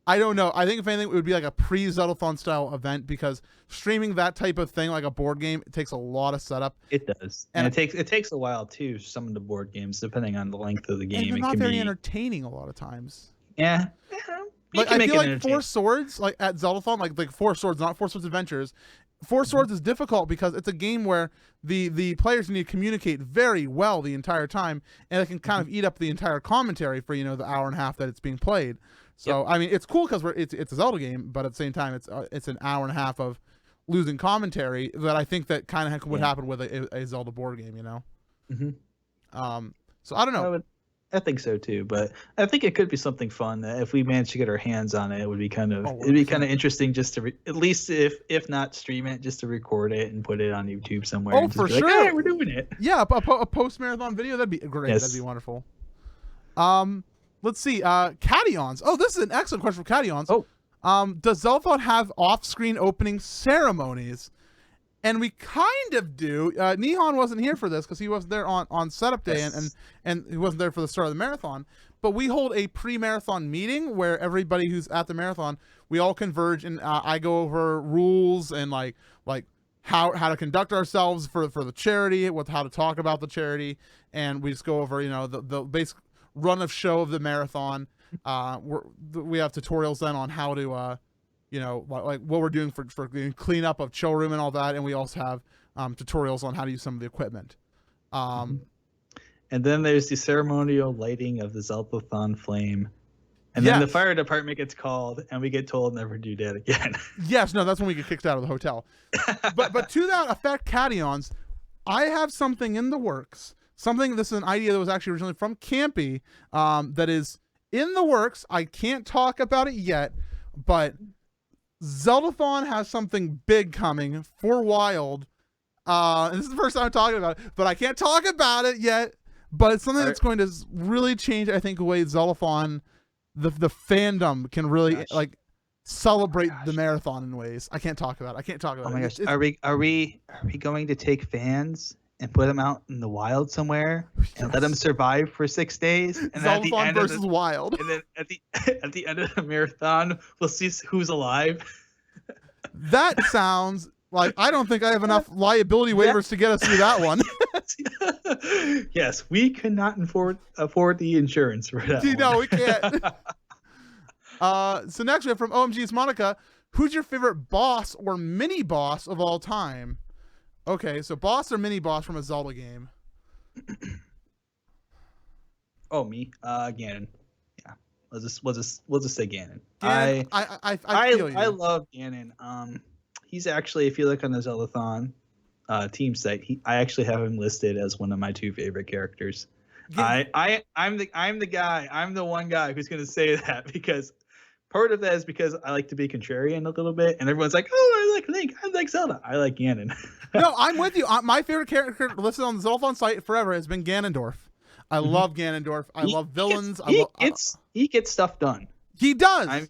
I don't know. I think if anything, it would be like a pre-Zeldathon style event, because streaming that type of thing, like a board game, it takes a lot of setup. It does, and it takes a while too. Some of the board games, depending on the length of the game, And they're it not can very be entertaining a lot of times. Yeah. Like, I feel like Four Swords, like at Zeldathon, like Four Swords, not Four Swords Adventures. Four Swords is difficult because it's a game where the players need to communicate very well the entire time, and it can kind of eat up the entire commentary for, the hour and a half that it's being played. So I mean, it's cool because it's a Zelda game, but at the same time, it's an hour and a half of losing commentary that I think that kind of would happen with a Zelda board game, So I don't know. I think so too, but I think it could be something fun that if we manage to get our hands on it, it would be kind of interesting just to at least if not stream it, just to record it and put it on YouTube somewhere. Oh, and just for be sure, like, hey, we're doing it. Yeah, a post marathon video, that'd be great. Yes. That'd be wonderful. Let's see. Cations. Oh, this is an excellent question from Cations. Oh. Does Zeldathon have off-screen opening ceremonies? And we kind of do. Nihon wasn't here for this because he wasn't there on setup day, and he wasn't there for the start of the marathon. But we hold a pre-marathon meeting where everybody who's at the marathon, we all converge, and I go over rules and like how to conduct ourselves for the charity, how to talk about the charity, and we just go over the basic run of show of the marathon. We have tutorials then on how to like what we're doing for cleanup of chill room and all that, and we also have tutorials on how to use some of the equipment. And then there's the ceremonial lighting of the Zeldathon flame, and then the fire department gets called, and we get told never do that again. Yes, no, that's when we get kicked out of the hotel. but to that effect, Cations, I have something in the works. This is an idea that was actually originally from Campy, that is in the works. I can't talk about it yet, but Zeldathon has something big coming for Wild. And this is the first time I'm talking about it, but I can't talk about it yet. But it's something that's going to really change, I think, the way Zeldathon, the fandom can really celebrate the marathon in ways. I can't talk about it. Oh my gosh, are we going to take fans and put them out in the wild somewhere and let them survive for 6 days? And Zeldathon versus Wild. And then at the end of the marathon, we'll see who's alive. That sounds like I don't think I have enough liability waivers to get us through that one. Yes, we cannot afford the insurance for that. No, we can't. So next we have from OMG's Monica. Who's your favorite boss or mini boss of all time? Okay, so boss or mini boss from a Zelda game? Oh, me, Ganon. Yeah, we'll just say Ganon. I feel you. I love Ganon. He's actually, if you look on the Zeldathon team site, I actually have him listed as one of my 2 favorite characters. I'm the one guy who's gonna say that, because part of that is because I like to be contrarian a little bit, and everyone's like, "Oh, I like Link, I like Zelda, I like Ganon." No, I'm with you. My favorite character listed on the Zeldathon site forever has been Ganondorf. I love Ganondorf. I love villains. He gets stuff done. He does.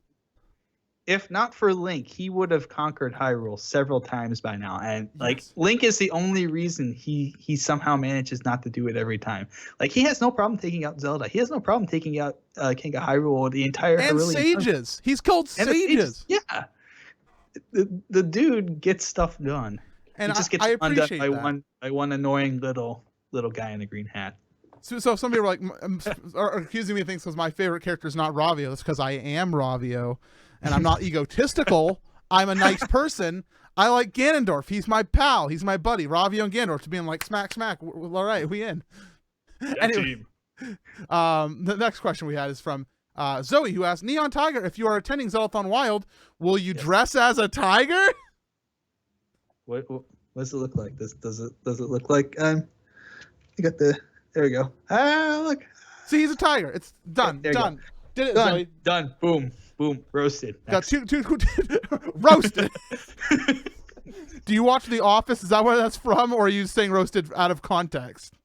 If not for Link, he would have conquered Hyrule several times by now. And Link is the only reason he somehow manages not to do it every time. Like, he has no problem taking out Zelda. He has no problem taking out King of Hyrule or the entire Hyrulean sages. He's killed sages. Yeah. The dude gets stuff done. And he just gets undone by one annoying little guy in a green hat. So some people are accusing me of things because my favorite character is not Ravio. That's because I am Ravio. And I'm not egotistical. I'm a nice person. I like Ganondorf. He's my pal. He's my buddy. Ravio and Ganondorf to being like smack. All right, we in. Anyway, the next question we had is from Zoe, who asked, Neon Tiger, if you are attending Zeldathon Wild, will you dress as a tiger? What does it look like? Does it look like you got the there we go. Look. See, he's a tiger. It's done. Done. Did it, done. Zoe. Done. Boom. Boom. Roasted. Got two roasted. Do you watch The Office? Is that where that's from, or are you saying roasted out of context?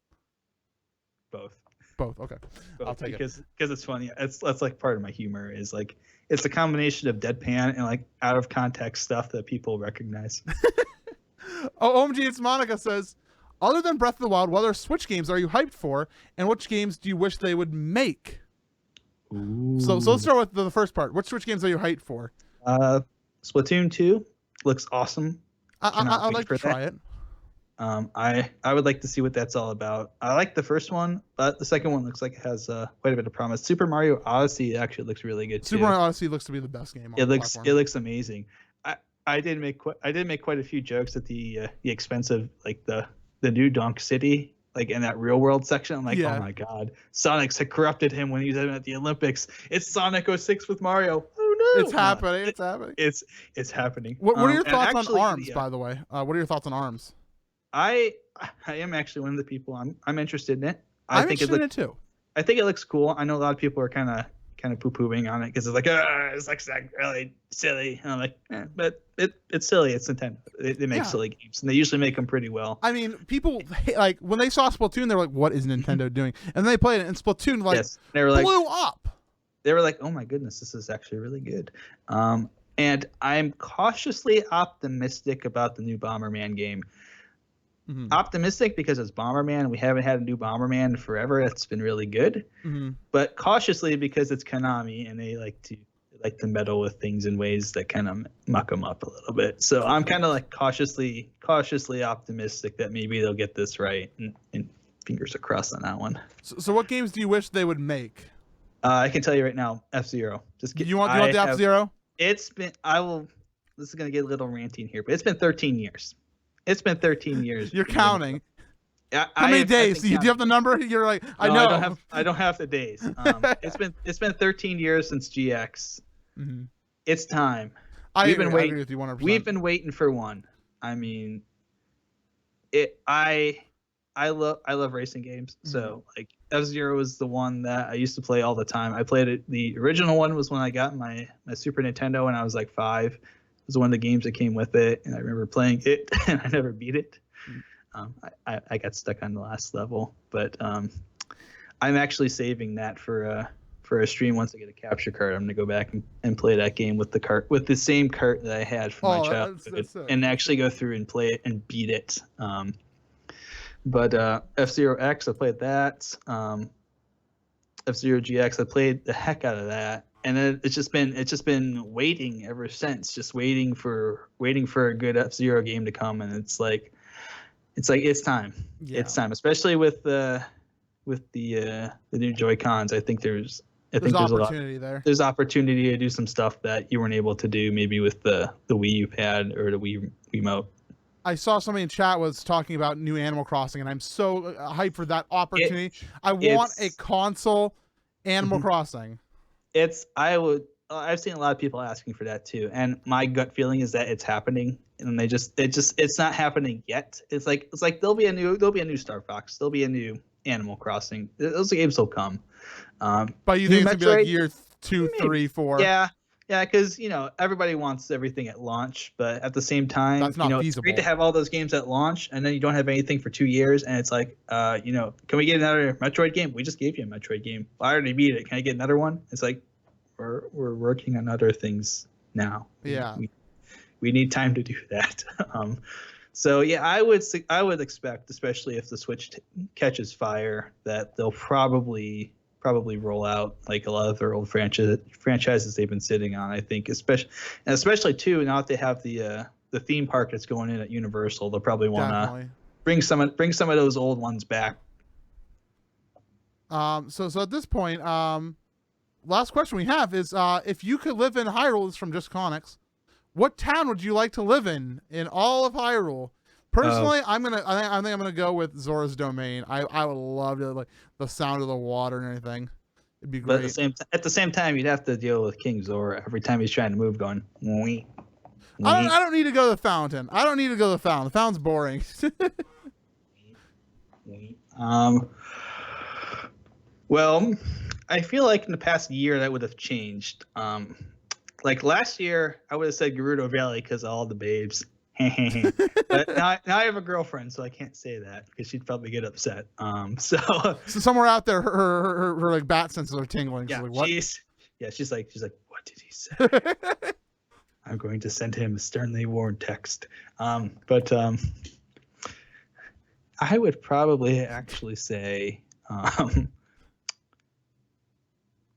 both. Both. Okay. I'll take it. Because it's funny. That's like part of my humor is like it's a combination of deadpan and like out of context stuff that people recognize. Oh, OMG, it's Monica says, other than Breath of the Wild, what other Switch games are you hyped for, and which games do you wish they would make? So let's start with the first part. Which Switch games are you hyped for? Splatoon 2 looks awesome. I'd like to try it. I would like to see what that's all about. I like the first one, but the second one looks like it has quite a bit of promise. Super Mario Odyssey actually looks really good too. Super Mario Odyssey looks to be the best game. On it the looks platform. it looks amazing. I did make quite a few jokes at the expensive like the new Donk City like in that real world section. I'm like, oh my god, Sonic's had corrupted him when he was at the Olympics. It's Sonic 06 with Mario. Oh no, it's happening. It's happening. It's happening. What are your thoughts on ARMS, by the way? What are your thoughts on ARMS? I am actually one of the people I'm interested in it. I'm interested in it too. I think it looks cool. I know a lot of people are kind of poo-pooing on it because it's like really silly. And I'm like, but it's silly. It's Nintendo. They make silly games, and they usually make them pretty well. I mean, people like when they saw Splatoon, they're like, "What is Nintendo doing?" And then they played it, and Splatoon they were like, blew up. They were like, "Oh my goodness, this is actually really good." And I'm cautiously optimistic about the new Bomberman game. Mm-hmm. Optimistic because it's Bomberman. We haven't had a new Bomberman forever. It's been really good. Mm-hmm. But cautiously because it's Konami and they like to meddle with things in ways that kind of muck them up a little bit. So I'm kind of like cautiously optimistic that maybe they'll get this right. And fingers are crossed on that one. So what games do you wish they would make? I can tell you right now, F-Zero. You want the F-Zero? It's been. This is gonna get a little ranty here, but it's been 13 years. It's been 13 years. You're counting. How many days? Do you have the number? You're like, I know. I don't have the days. It's been 13 years since GX. Mm-hmm. It's time. I agree with you 100%. We've been waiting for one. I mean, I love racing games. Mm-hmm. So like F-Zero was the one that I used to play all the time. I played it. The original one was when I got my Super Nintendo when I was like 5. It was one of the games that came with it, and I remember playing it, and I never beat it. I got stuck on the last level, but I'm actually saving that for a stream. Once I get a capture card, I'm gonna go back and play that game with the same cart that I had from my childhood, and actually go through and play it and beat it. But F-Zero X, I played that. F-Zero GX, I played the heck out of that. And then it's just been waiting ever since, just waiting for a good F-Zero game to come, and it's time. Yeah. It's time, especially with the new Joy-Cons. I think there's opportunity there. There's opportunity to do some stuff that you weren't able to do maybe with the Wii U Pad or the Wii Remote. I saw somebody in chat was talking about new Animal Crossing, and I'm so hyped for that opportunity. I want a console Animal Crossing. I've seen a lot of people asking for that too, and my gut feeling is that it's happening, and it's not happening yet. It's like there'll be a new Star Fox, there'll be a new Animal Crossing. Those games will come. But you think it's gonna be like year 2, 3, 4? Yeah, because everybody wants everything at launch, but at the same time, that's not feasible. It's great to have all those games at launch, and then you don't have anything for 2 years, and it's like, can we get another Metroid game? We just gave you a Metroid game. I already beat it. Can I get another one? It's like, we're working on other things now. Yeah, we need time to do that. So yeah, I would expect, especially if the Switch catches fire, that they'll probably roll out like a lot of their old franchises they've been sitting on. I think especially too, now that they have the theme park that's going in at Universal, they'll probably want to bring some of those old ones back. So at this point, last question we have is, if you could live in Hyrule, it's from Just Conics, what town would you like to live in all of Hyrule? Personally, I think I'm gonna go with Zora's Domain. I would love to, like, the sound of the water and everything. It'd be great. But at the same time, you'd have to deal with King Zora every time he's trying to move, going. Wee. I don't need to go to the fountain. The fountain's boring. Well, I feel like in the past year that would have changed. Like last year, I would have said Gerudo Valley because of all the babes. But now I have a girlfriend, so I can't say that because she'd probably get upset. So somewhere out there, her like bat senses are tingling. yeah, She's like, what? she's like, what did he say? I'm going to send him a sternly warned text. But I would probably actually say,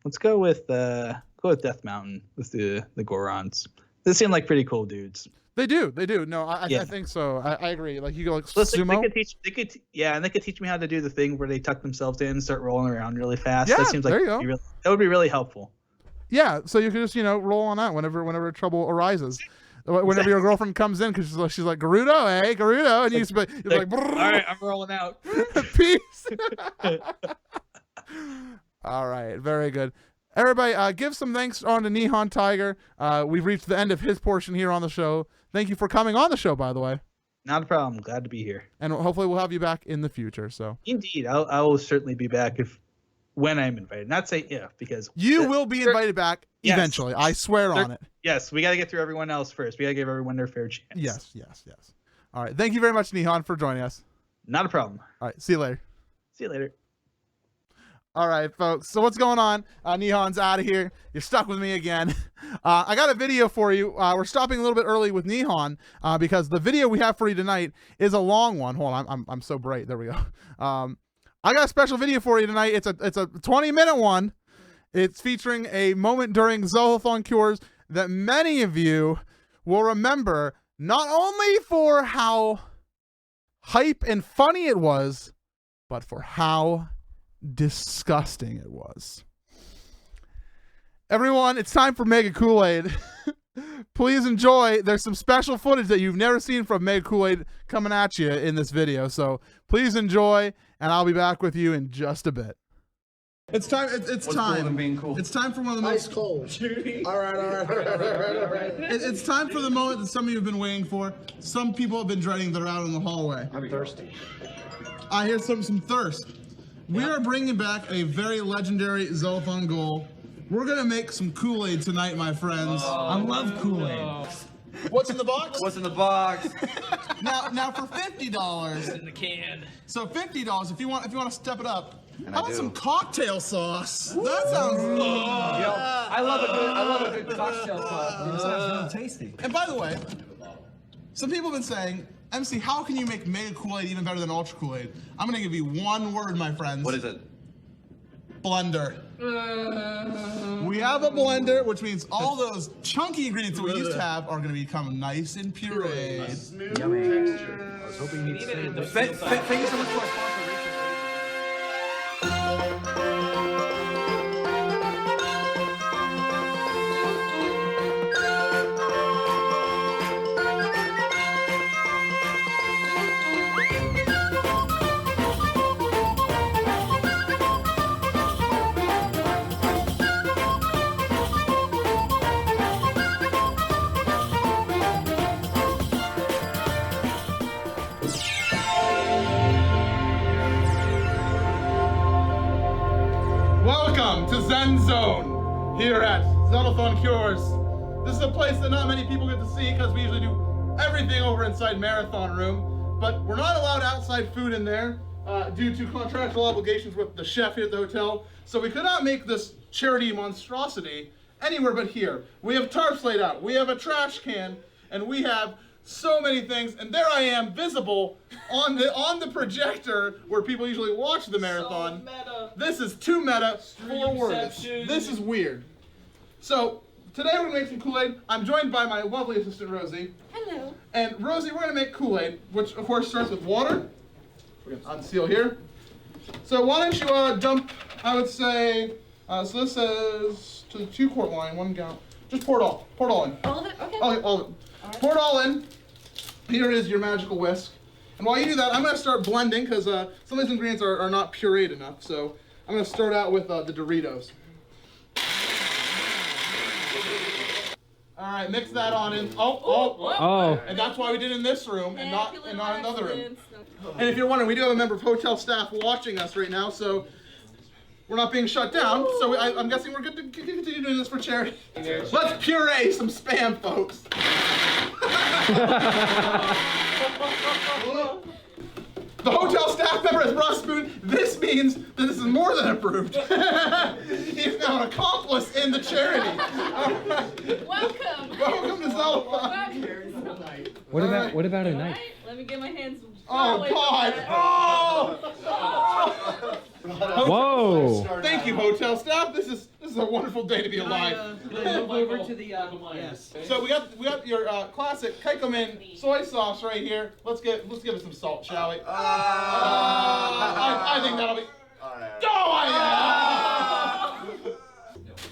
let's go with Death Mountain with the Gorons. They seem like pretty cool dudes. They do. No, I Yeah. think so. I agree. Like you go like Plus, sumo. and they could teach me how to do the thing where they tuck themselves in and start rolling around really fast. Yeah, That seems like there you go. that would be really helpful. Yeah, so you can just roll on that whenever trouble arises. Whenever your girlfriend comes in, because she's like Gerudo, hey Gerudo, and you're like all right, I'm rolling out. peace. All right, very good. Everybody, give some thanks on to Nihon Tiger. We've reached the end of his portion here on the show. Thank you for coming on the show, by the way. Not a problem. Glad to be here. And hopefully we'll have you back in the future. So Indeed, I will certainly be back when I'm invited. Not say if, because you will be invited back eventually. I swear on it. Yes, we got to get through everyone else first. We got to give everyone their fair chance. Yes. All right. Thank you very much, Nihon, for joining us. Not a problem. All right. See you later. See you later. All right, folks. So what's going on? Nihon's out of here. You're stuck with me again. I got a video for you. We're stopping a little bit early with Nihon because the video we have for you tonight is a long one. Hold on, I'm so bright. There we go. I got a special video for you tonight. It's a 20-minute one. It's featuring a moment during Zeldathon Cures that many of you will remember, not only for how hype and funny it was, but for how disgusting it was. Everyone, it's time for Mega Kool-Aid. Please enjoy. There's some special footage that you've never seen from Mega Kool-Aid coming at you in this video, so please enjoy, and I'll be back with you in just a bit. It's time. It's time. Being cool? It's time for one of the most Cold. All right. It's time for the moment that some of you have been waiting for. Some people have been dreading. They're out in the hallway. I'm thirsty. I hear some thirst. We are bringing back a very legendary Zeldathon goal. We're gonna make some Kool-Aid tonight, my friends. I love Kool-Aid. What's in the box? What's in the box? Now for $50. In the can. So $50 if you want to step it up. How about some cocktail sauce? That sounds. I love a good cocktail sauce. It sounds really tasty. And by the way, some people have been saying, MC, how can you make Mega Kool-Aid even better than Ultra Kool-Aid? I'm gonna give you one word, my friends. What is it? Blender. We have a blender, which means all those chunky ingredients that we used to have are gonna become nice and pureed. Yummy. I was hoping he'd say it. Thank you so much for our sponsor, Rachel. Welcome to Zen Zone here at Zeldathon Cures. This is a place that not many people get to see because we usually do everything over inside Marathon Room, but we're not allowed outside food in there due to contractual obligations with the chef here at the hotel. So we could not make this charity monstrosity anywhere but here. We have tarps laid out, we have a trash can, and we have so many things, and there I am, visible on the projector where people usually watch the marathon. So meta. This is too meta for words. Streamception. This is weird. So today we're gonna make some Kool-Aid. I'm joined by my lovely assistant Rosie. Hello. And Rosie, we're gonna make Kool-Aid, which of course starts with water. We're gonna unseal here. So why don't you dump? I would say. So this says to the 2-quart line, 1 gallon. Just pour it all. Pour it all in. All of it? Okay. All of it. Pour it all in. Here is your magical whisk. And while you do that, I'm going to start blending because some of these ingredients are not pureed enough. So I'm going to start out with the Doritos. All right, mix that on in. Oh. And that's why we did it in this room and not in another room. And if you're wondering, we do have a member of hotel staff watching us right now. So we're not being shut down, so I'm guessing we're good to continue doing this for charity. Let's puree some spam, folks. The hotel staff member has brought a spoon. This means that this is more than approved. He's now an accomplice in the charity. Welcome. Welcome to Zeldathon. What about a knife? Let me get my hands. Oh God! Oh! Whoa! Thank you, hotel staff. This is a wonderful day to be alive. Move over to the yes. So we got your classic Keikomen soy sauce right here. Let's give it some salt, shall we? I think that'll be. Oh yeah!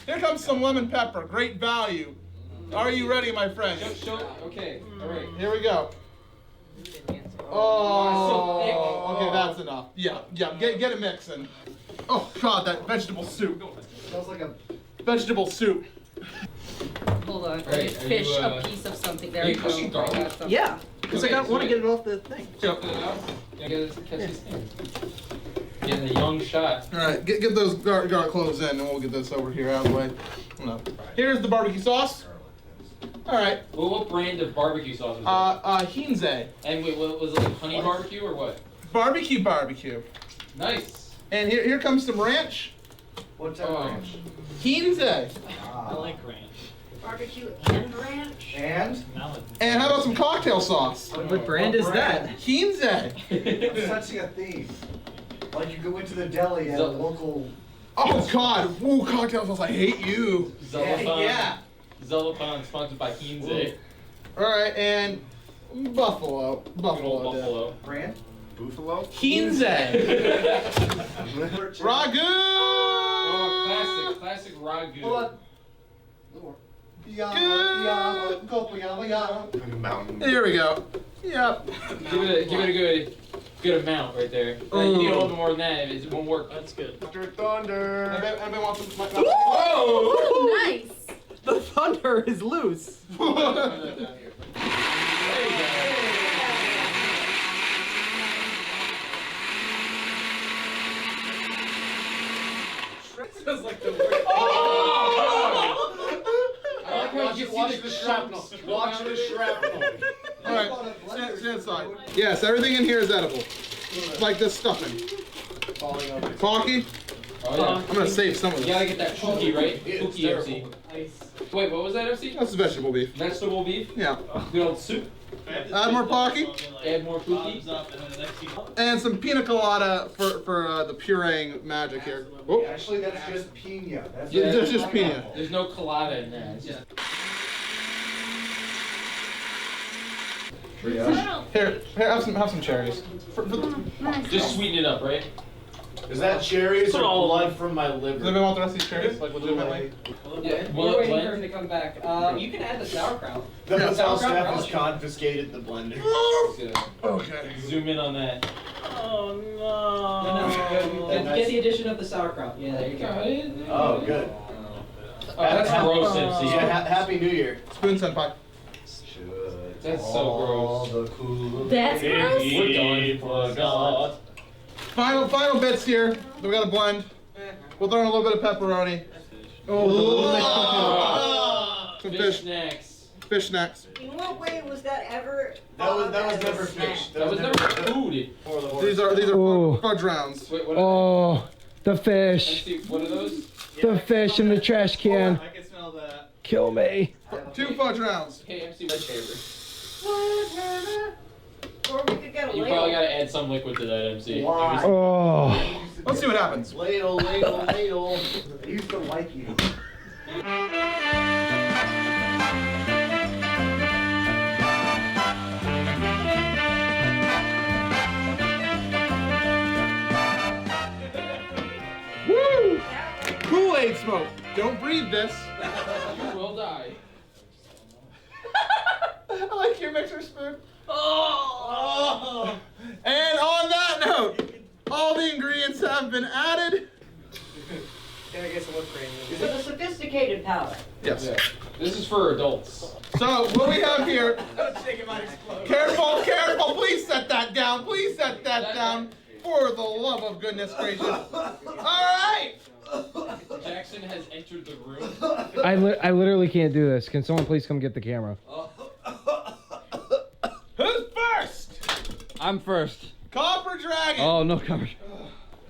Here comes some lemon pepper. Great value. Are you ready, my friend? Okay. All right. Here we go. Oh, okay, that's enough. Yeah, get it mixing. Oh God, that vegetable soup. Smells like a Vegetable soup. Hold on. Right, Just are fish you, a piece of something. There are you you go. pushing garlic? I got some. Yeah, because I want to get it off the thing. Yep. Catch this thing. Getting a young shot. All right, get those garlic cloves in, and we'll get this over here out of the way. No. Here's the barbecue sauce. All right. Well, what brand of barbecue sauce was it? Hinze. And wait, was it like honey barbecue or what? Barbecue. Nice. And here comes some ranch. what type of ranch? Hinze. I like ranch. Barbecue and ranch. And And how about some cocktail sauce? What brand is that? Hinze. I'm sensing a theme. Like you go into the deli at a local. Oh God. Ooh, cocktail sauce. I hate you. Zeldathon. Yeah. Zeldathon sponsored by Hinze. All right, and buffalo. Good old Dip. Buffalo. Brand? Buffalo? Hinze. Ragu. Oh, classic ragu. Hold on. Mountain. Here we go. Yep. Give it a good amount right there. You need a little bit more than that. It won't work. That's good. Thunder. Anybody want some? Whoa! Nice. The thunder is loose. Sounds like the worst. Watch the shrapnel. Watch the shrapnel. All right, stand aside. Yes, everything in here is edible. Like this stuffing. Talkie? Oh, yeah. I'm gonna save some of You this. gotta get that pookie, right? It's Pookie terrible. MC. Wait, what was that MC? That's vegetable beef. Vegetable beef? Yeah. Good old soup. Add more Pocky. Add more pookie. And some pina colada for the pureeing magic here. Oh, Actually, that's just pina. That's Yeah, that's just pina. There's no colada in there. It's just... Here, have some cherries. Just sweeten it up, right? Is that cherries or blood from my Does liver? anybody want the rest of these cherries? Like legitimately? Yeah. We're waiting for him to come back. You can add the sauerkraut. The hotel sauerkraut staff has relish. confiscated the blender. Okay. Zoom in on that. Oh no. Get the addition of the sauerkraut. Yeah, there you go. Oh, good. Oh, that's gross, MC. Yeah, Happy New Year. Spoon senpai. That's so gross. That's gross. We're done. Final bits here. We gotta blend. We'll throw in a little bit of pepperoni. Some Fish next. Fish next. In what way was that ever? That was never fish. That was never food. For the horse. These are Ooh. fudge rounds. Wait, what Oh, the fish. MC, what are those? The fish in the trash can. I can smell that. Kill me. 2 fudge rounds. Hey, MC, red paper. Or we could get a You ladle. probably gotta add some liquid to that, MC. Why? Oh. Let's see what happens. Ladle. I used to like you. Woo! Kool-Aid smoke. Don't breathe this. You will die. I like your mixer spoon. Oh. And on that note, all the ingredients have been added. Can I get some whipped cream? It's a sophisticated palate. Yes. Yeah. This is for adults. So what we have here. Careful, please set that down. Please set that down. For the love of goodness gracious. Alright! Jackson has entered the room. I literally can't do this. Can someone please come get the camera? Who's first? I'm first. Copper Dragon! Oh, no cover. A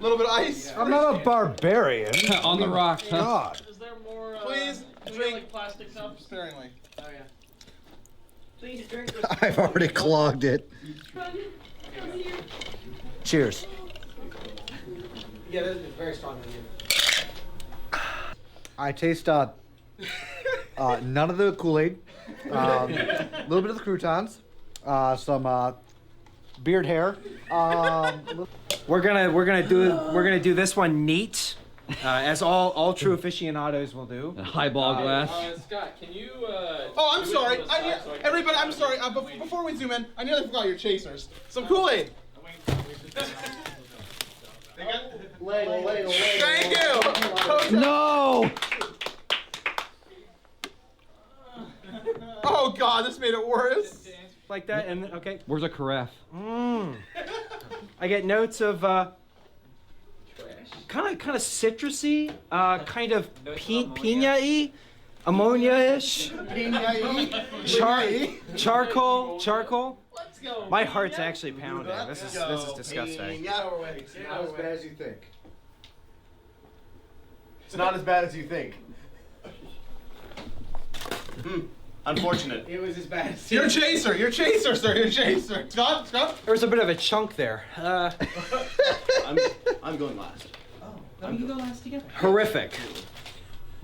little bit of ice. I'm not a barbarian. On the rocks, huh? God. Is there more? Please drink like plastic cups. Sparingly. Oh yeah. Please drink this. I've already clogged it. Cheers. Yeah, this is very strong. I taste none of the Kool-Aid, a little bit of the croutons, some beard hair. We're gonna do this one neat, as all true aficionados will do. A highball glass. Scott, can you? Oh, I'm sorry. Everybody, I'm sorry. Before we zoom in, I nearly forgot your chasers. Some Kool-Aid. Thank you. No! Oh God, this made it worse. Like that, and okay. Where's a carafe? I get notes of kind of citrusy, kind of pina-y, ammonia-ish, charcoal. Let's go. My heart's actually pounding. This is disgusting. Not as bad as you think. It's not as bad as you think. Unfortunate. It was as bad as Your chaser, sir, your chaser. Scott. there was a bit of a chunk there. I'm going last. Oh, you go last together. Horrific.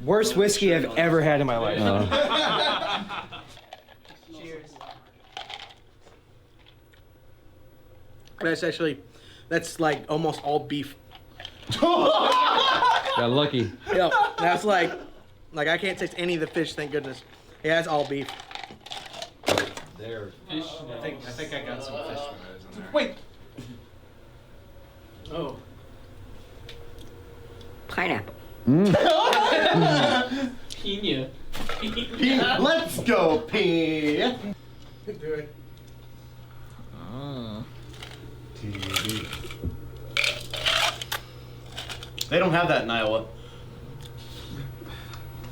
Worst whiskey I've ever had in my life. Cheers. That's like almost all beef. Got lucky. Yeah, that's like I can't taste any of the fish, thank goodness. Yeah, it's all beef. There. Fish. I think I got some fish tomatoes in there. Wait. Oh. Pineapple. Pina. Let's go, P. Do it. TV. They don't have that in Iowa.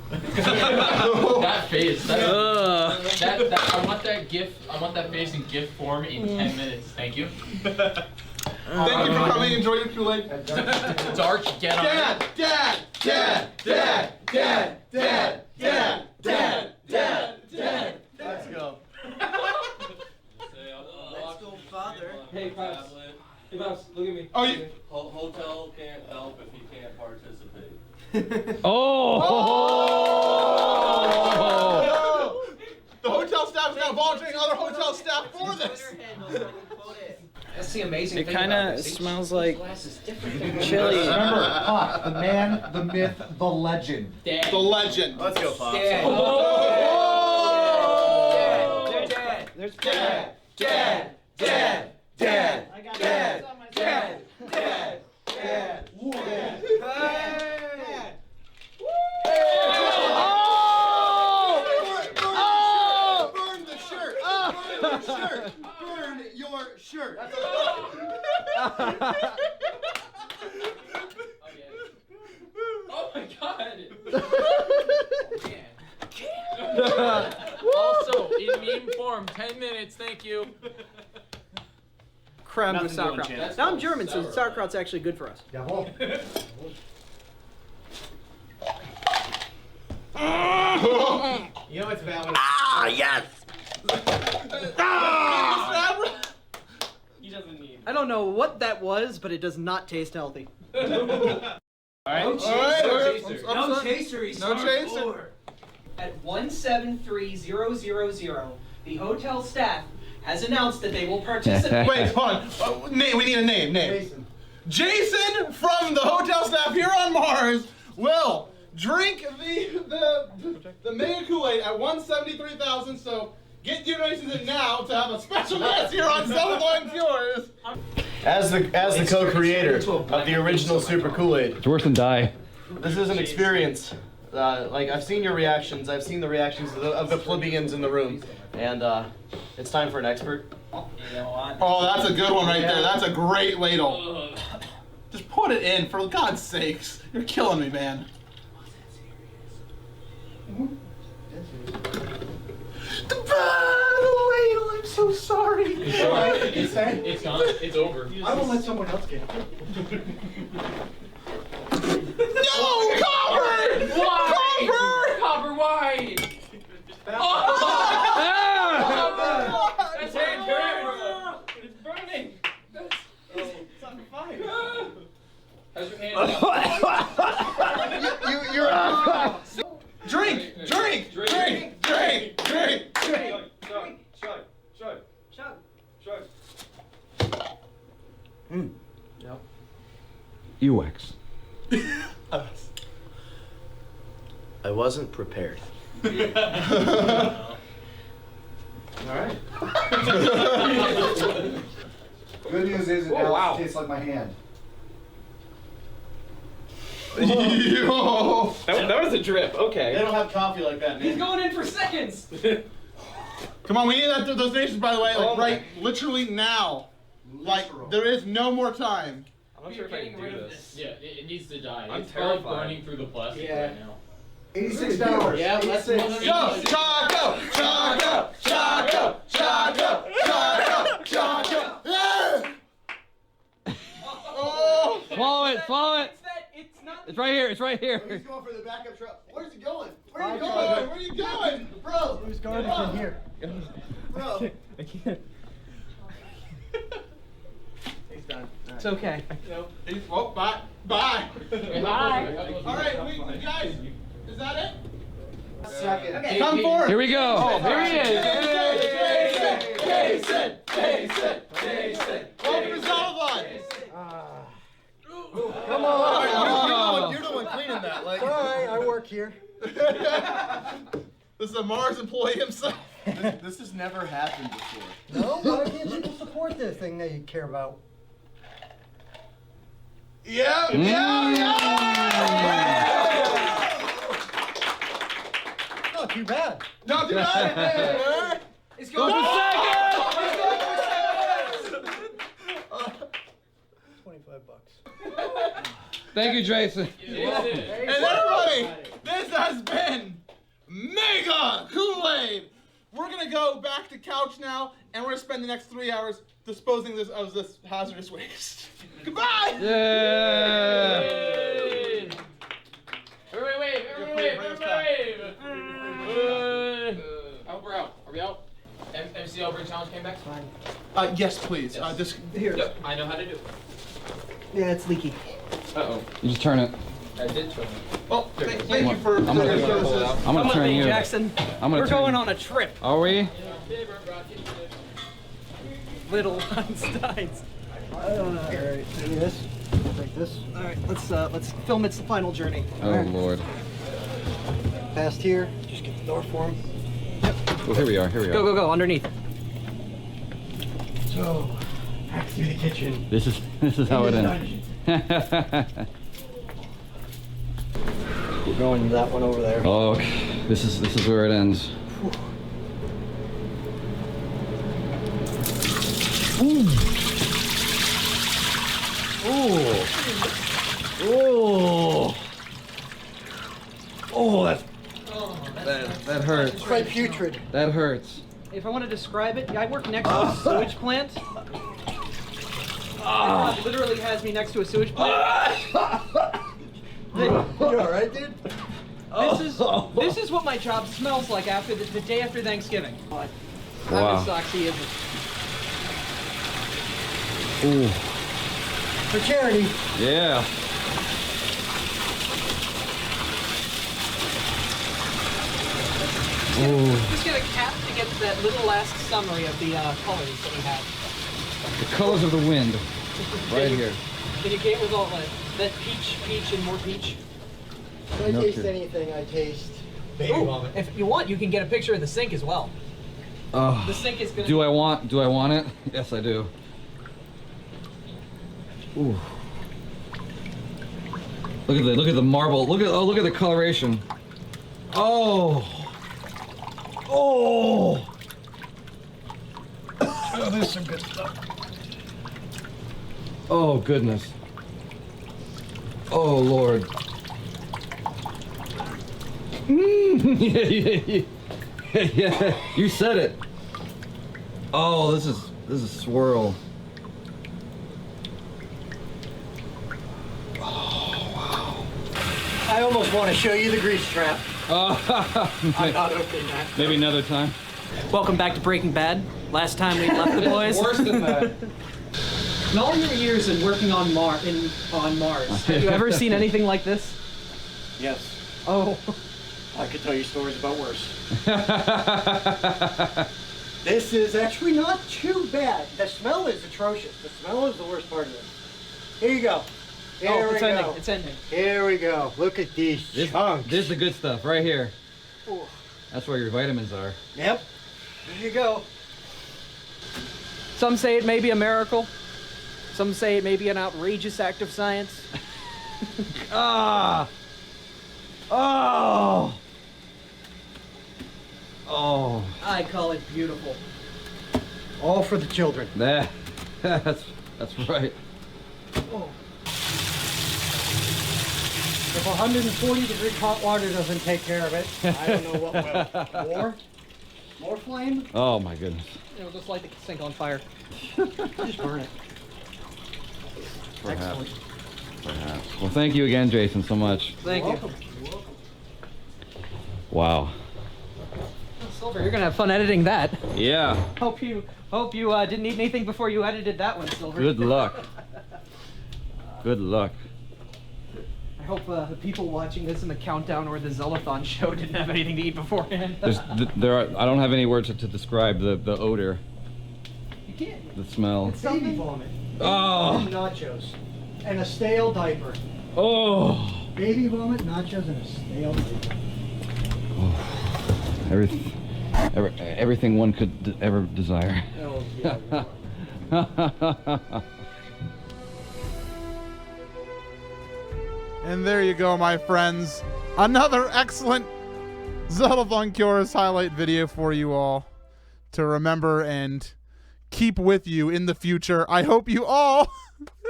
That face. That, I want that GIF. I want that face in GIF form in 10 minutes. Thank you. Thank you for coming. Enjoy your Kool-Aid. Dark, get on it. Dad. Let's go. Let's go, father. Hey, Pops. Hey, Pops, look at me. Oh, you. Hotel can't help if he can't participate. Oh! The hotel staff is now volunteering other hotel staff for this. That's the amazing It thing kind about of this. smells like Chili. Remember, Pop, the man, the myth, the legend. The legend. Let's go, Pop. Dad. Oh! Dad. There's Dad. I got Dad. Burn the shirt! Burn your shirt! Burn your shirt! Oh my god! Also, in meme form, 10 minutes, thank you. Creme with Nothing sauerkraut. going, champ. Now I'm German, so sauerkraut's actually good for us. Jawohl. You know what's bad? Ah, yes! he doesn't need. I don't know what that was, but it does not taste healthy. No chaser. No chaser. At 173000, the hotel staff has announced that they will participate. Wait, hold on. We need a name. Jason from the hotel staff here on Mars will drink the Mega Kool-Aid at 173,000. So get your donations in now to have a special guest here on Zeldathon Cures. As the co-creator of the original Super Kool-Aid, It's worse than die. this is an experience. Like, I've seen your reactions. I've seen the reactions of the plebeians in the room. And it's time for an expert. Oh, that's a good one right there. That's a great ladle. Just put it in, for God's sakes. You're killing me, man. The ladle, I'm so sorry. It's gone. It's over. I will let someone else get it. No, Copper! Why? Copper, why? That's hand burn. It's burning. It's on fire. How's your hand? Drink! UX. I wasn't prepared. Alright. Good news is it now tastes like my hand. Yo. That was a drip. Okay. They don't have coffee like that, man. He's going in for seconds. Come on, we need those donations, by the way, like literally now. Like, there is no more time. I'm not sure if I can do this. Yeah, it needs to die. I'm it's terrified. burning through the plastic right now. 86 hours. Yeah, let's go. Choco! Yeah! Oh! Swallow it. It's right here. It's right here. He's going for the backup truck. Where's he going? Where are you going? Bro! Who's going in here? Bro! I can't. He's done. It's okay. Well, bye. Bye. Bye. All right, you guys, is that it? Second. Okay. Come forward. Here we go. Oh, Here he is. Welcome to Zeldathon. Come on! You're the one cleaning that. Like, sorry, I work here. This is a Mars employee himself. This has never happened before. No? Why can't people support this thing that you care about? Yeah. Not too bad. Not too bad. It's Go going for second. 25 bucks. Thank you, Jason. And everybody, this has been Mega Kool-Aid. We're gonna go back to couch now, and we're gonna spend the next 3 hours disposing of this hazardous waste. Goodbye. Yeah. Wait. We're out. Are we out? MC Outbreak Challenge came back? Fine. Yes, please. Just Here. Yep, I know how to do it. Yeah, it's leaky. Uh-oh. You just turn it. I did turn it. well, thank you for I'm gonna- your services. I'm Come gonna with turn me, you. Jackson. I'm gonna We're turn going you. on a trip. Are we? Little Einsteins. Alright, do this. Take this. All right, let's film its final journey. Oh Lord. Past here. Just get the door for him. Well, here we are. Go underneath. So, back through the kitchen. This is how it ends. We're going to that one over there. Oh, okay. This is where it ends. Oh, that hurts. It's quite putrid. That hurts. If I want to describe it, I work next to a sewage plant. It literally has me next to a sewage plant. You alright, dude? This is what my job smells like after the day after Thanksgiving. Wow. I'm sucks, he isn't. Ooh. For charity. Yeah. Just get a cap to get that little last summary of the colors that we have. The colors of the wind. Right here. Can you get with all that peach, and more peach? If I No taste kidding. anything, I taste baby Ooh, vomit. if you want, you can get a picture of the sink as well. Oh. The sink is gonna. Do I want it? Yes, I do. Ooh. Look at the marble. Look at the coloration. Oh. Oh, there's some good stuff. Oh, goodness. Oh, Lord. Yeah, you said it. Oh, this is swirl. I almost want to show you the grease trap. I'm not opening that. Maybe another time. Welcome back to Breaking Bad. Last time we left the boys. Worse than that. In all your years in working on Mars, have you ever seen anything like this? Yes. Oh. I could tell you stories about worse. This is actually not too bad. The smell is atrocious. The smell is the worst part of this. Here you go. Here we it's go. ending. It's ending. Here we go. Look at these chunks. This is the good stuff right here. Ooh. That's where your vitamins are. Yep. There you go. Some say it may be a miracle. Some say it may be an outrageous act of science. Ah! Oh! Oh! I call it beautiful. All for the children. That's right. Oh. If 140-degree hot water doesn't take care of it, I don't know what will. More flame? Oh my goodness. It'll just light the sink on fire. Just burn it. Perhaps. Perhaps. Well, thank you again, Jason, so much. Thank you. You're welcome. Wow. Silver, you're gonna have fun editing that. Yeah. Hope you didn't eat anything before you edited that one, Silver. Good luck. Good luck. I hope the people watching this in the countdown or the Zeldathon show didn't have anything to eat beforehand. I don't have any words to describe the odor. You can't. The smell. It's baby vomit. Oh. And nachos. And a stale diaper. Oh. Baby vomit, nachos, and a stale diaper. Oh. Everything one could ever desire. Oh, yeah. And there you go, my friends. Another excellent Zeldathon Cures highlight video for you all to remember and keep with you in the future. I hope you all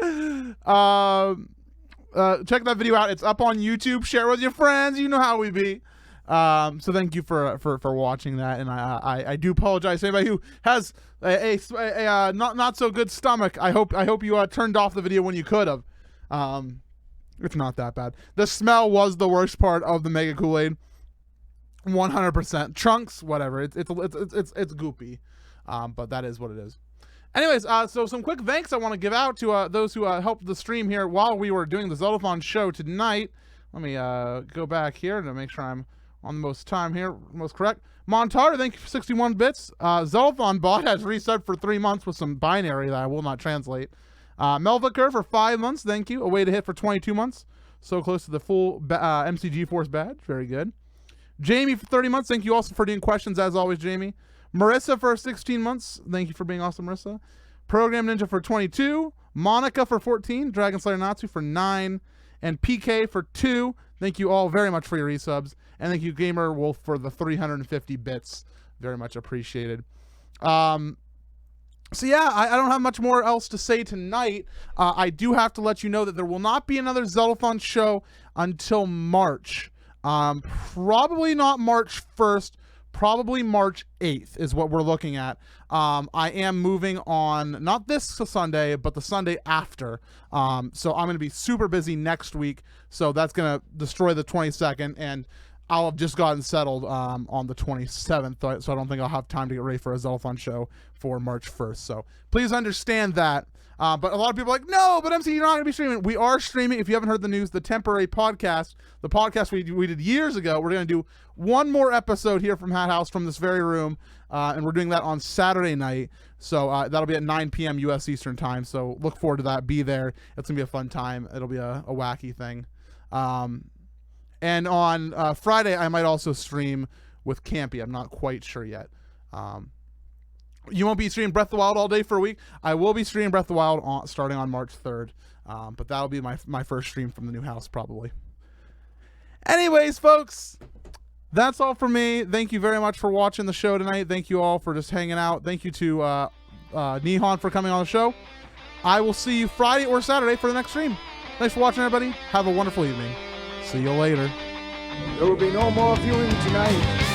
check that video out. It's up on YouTube. Share with your friends. You know how we be. So thank you for watching that. And I do apologize to anybody who has a not so good stomach. I hope you turned off the video when you could have. It's not that bad. The smell was the worst part of the Mega Kool-Aid. 100%. Chunks, whatever. It's goopy. But that is what it is. Anyways, so some quick thanks I want to give out to those who helped the stream here while we were doing the Zeldathon show tonight. Let me go back here to make sure I'm on the most time here, most correct. Montar, thank you for 61 bits. Zeldathon bot has reset for 3 months with some binary that I will not translate. Melviker for 5 months, thank you. A way to hit for 22 months. So close to the full MCG Force badge. Very good. Jamie for 30 months. Thank you also for doing questions, as always, Jamie. Marissa for 16 months. Thank you for being awesome, Marissa. Program Ninja for 22. Monica for 14. Dragon Slayer Natsu for 9. And PK for 2. Thank you all very much for your resubs. And thank you, Gamer Wolf, for the 350 bits. Very much appreciated. So yeah, I don't have much more else to say tonight. I do have to let you know that there will not be another Zeldathon show until March. Probably not March 1st, probably March 8th is what we're looking at. I am moving on, not this Sunday, but the Sunday after. So I'm going to be super busy next week. So that's going to destroy the 22nd, and I'll have just gotten settled on the 27th, so I don't think I'll have time to get ready for a Zeldathon show for March 1st. So please understand that. But a lot of people are like, no, but MC, you're not going to be streaming. We are streaming. If you haven't heard the news, the temporary podcast, the podcast we did years ago, we're going to do one more episode here from Hat House from this very room, and we're doing that on Saturday night. So that'll be at 9 p.m. U.S. Eastern time. So look forward to that. Be there. It's going to be a fun time. It'll be a wacky thing. And on Friday, I might also stream with Campy. I'm not quite sure yet. You won't be streaming Breath of the Wild all day for a week. I will be streaming Breath of the Wild starting on March 3rd. But that'll be my first stream from the new house, probably. Anyways, folks, that's all for me. Thank you very much for watching the show tonight. Thank you all for just hanging out. Thank you to Nihon for coming on the show. I will see you Friday or Saturday for the next stream. Thanks for watching, everybody. Have a wonderful evening. See you later. There will be no more viewing tonight.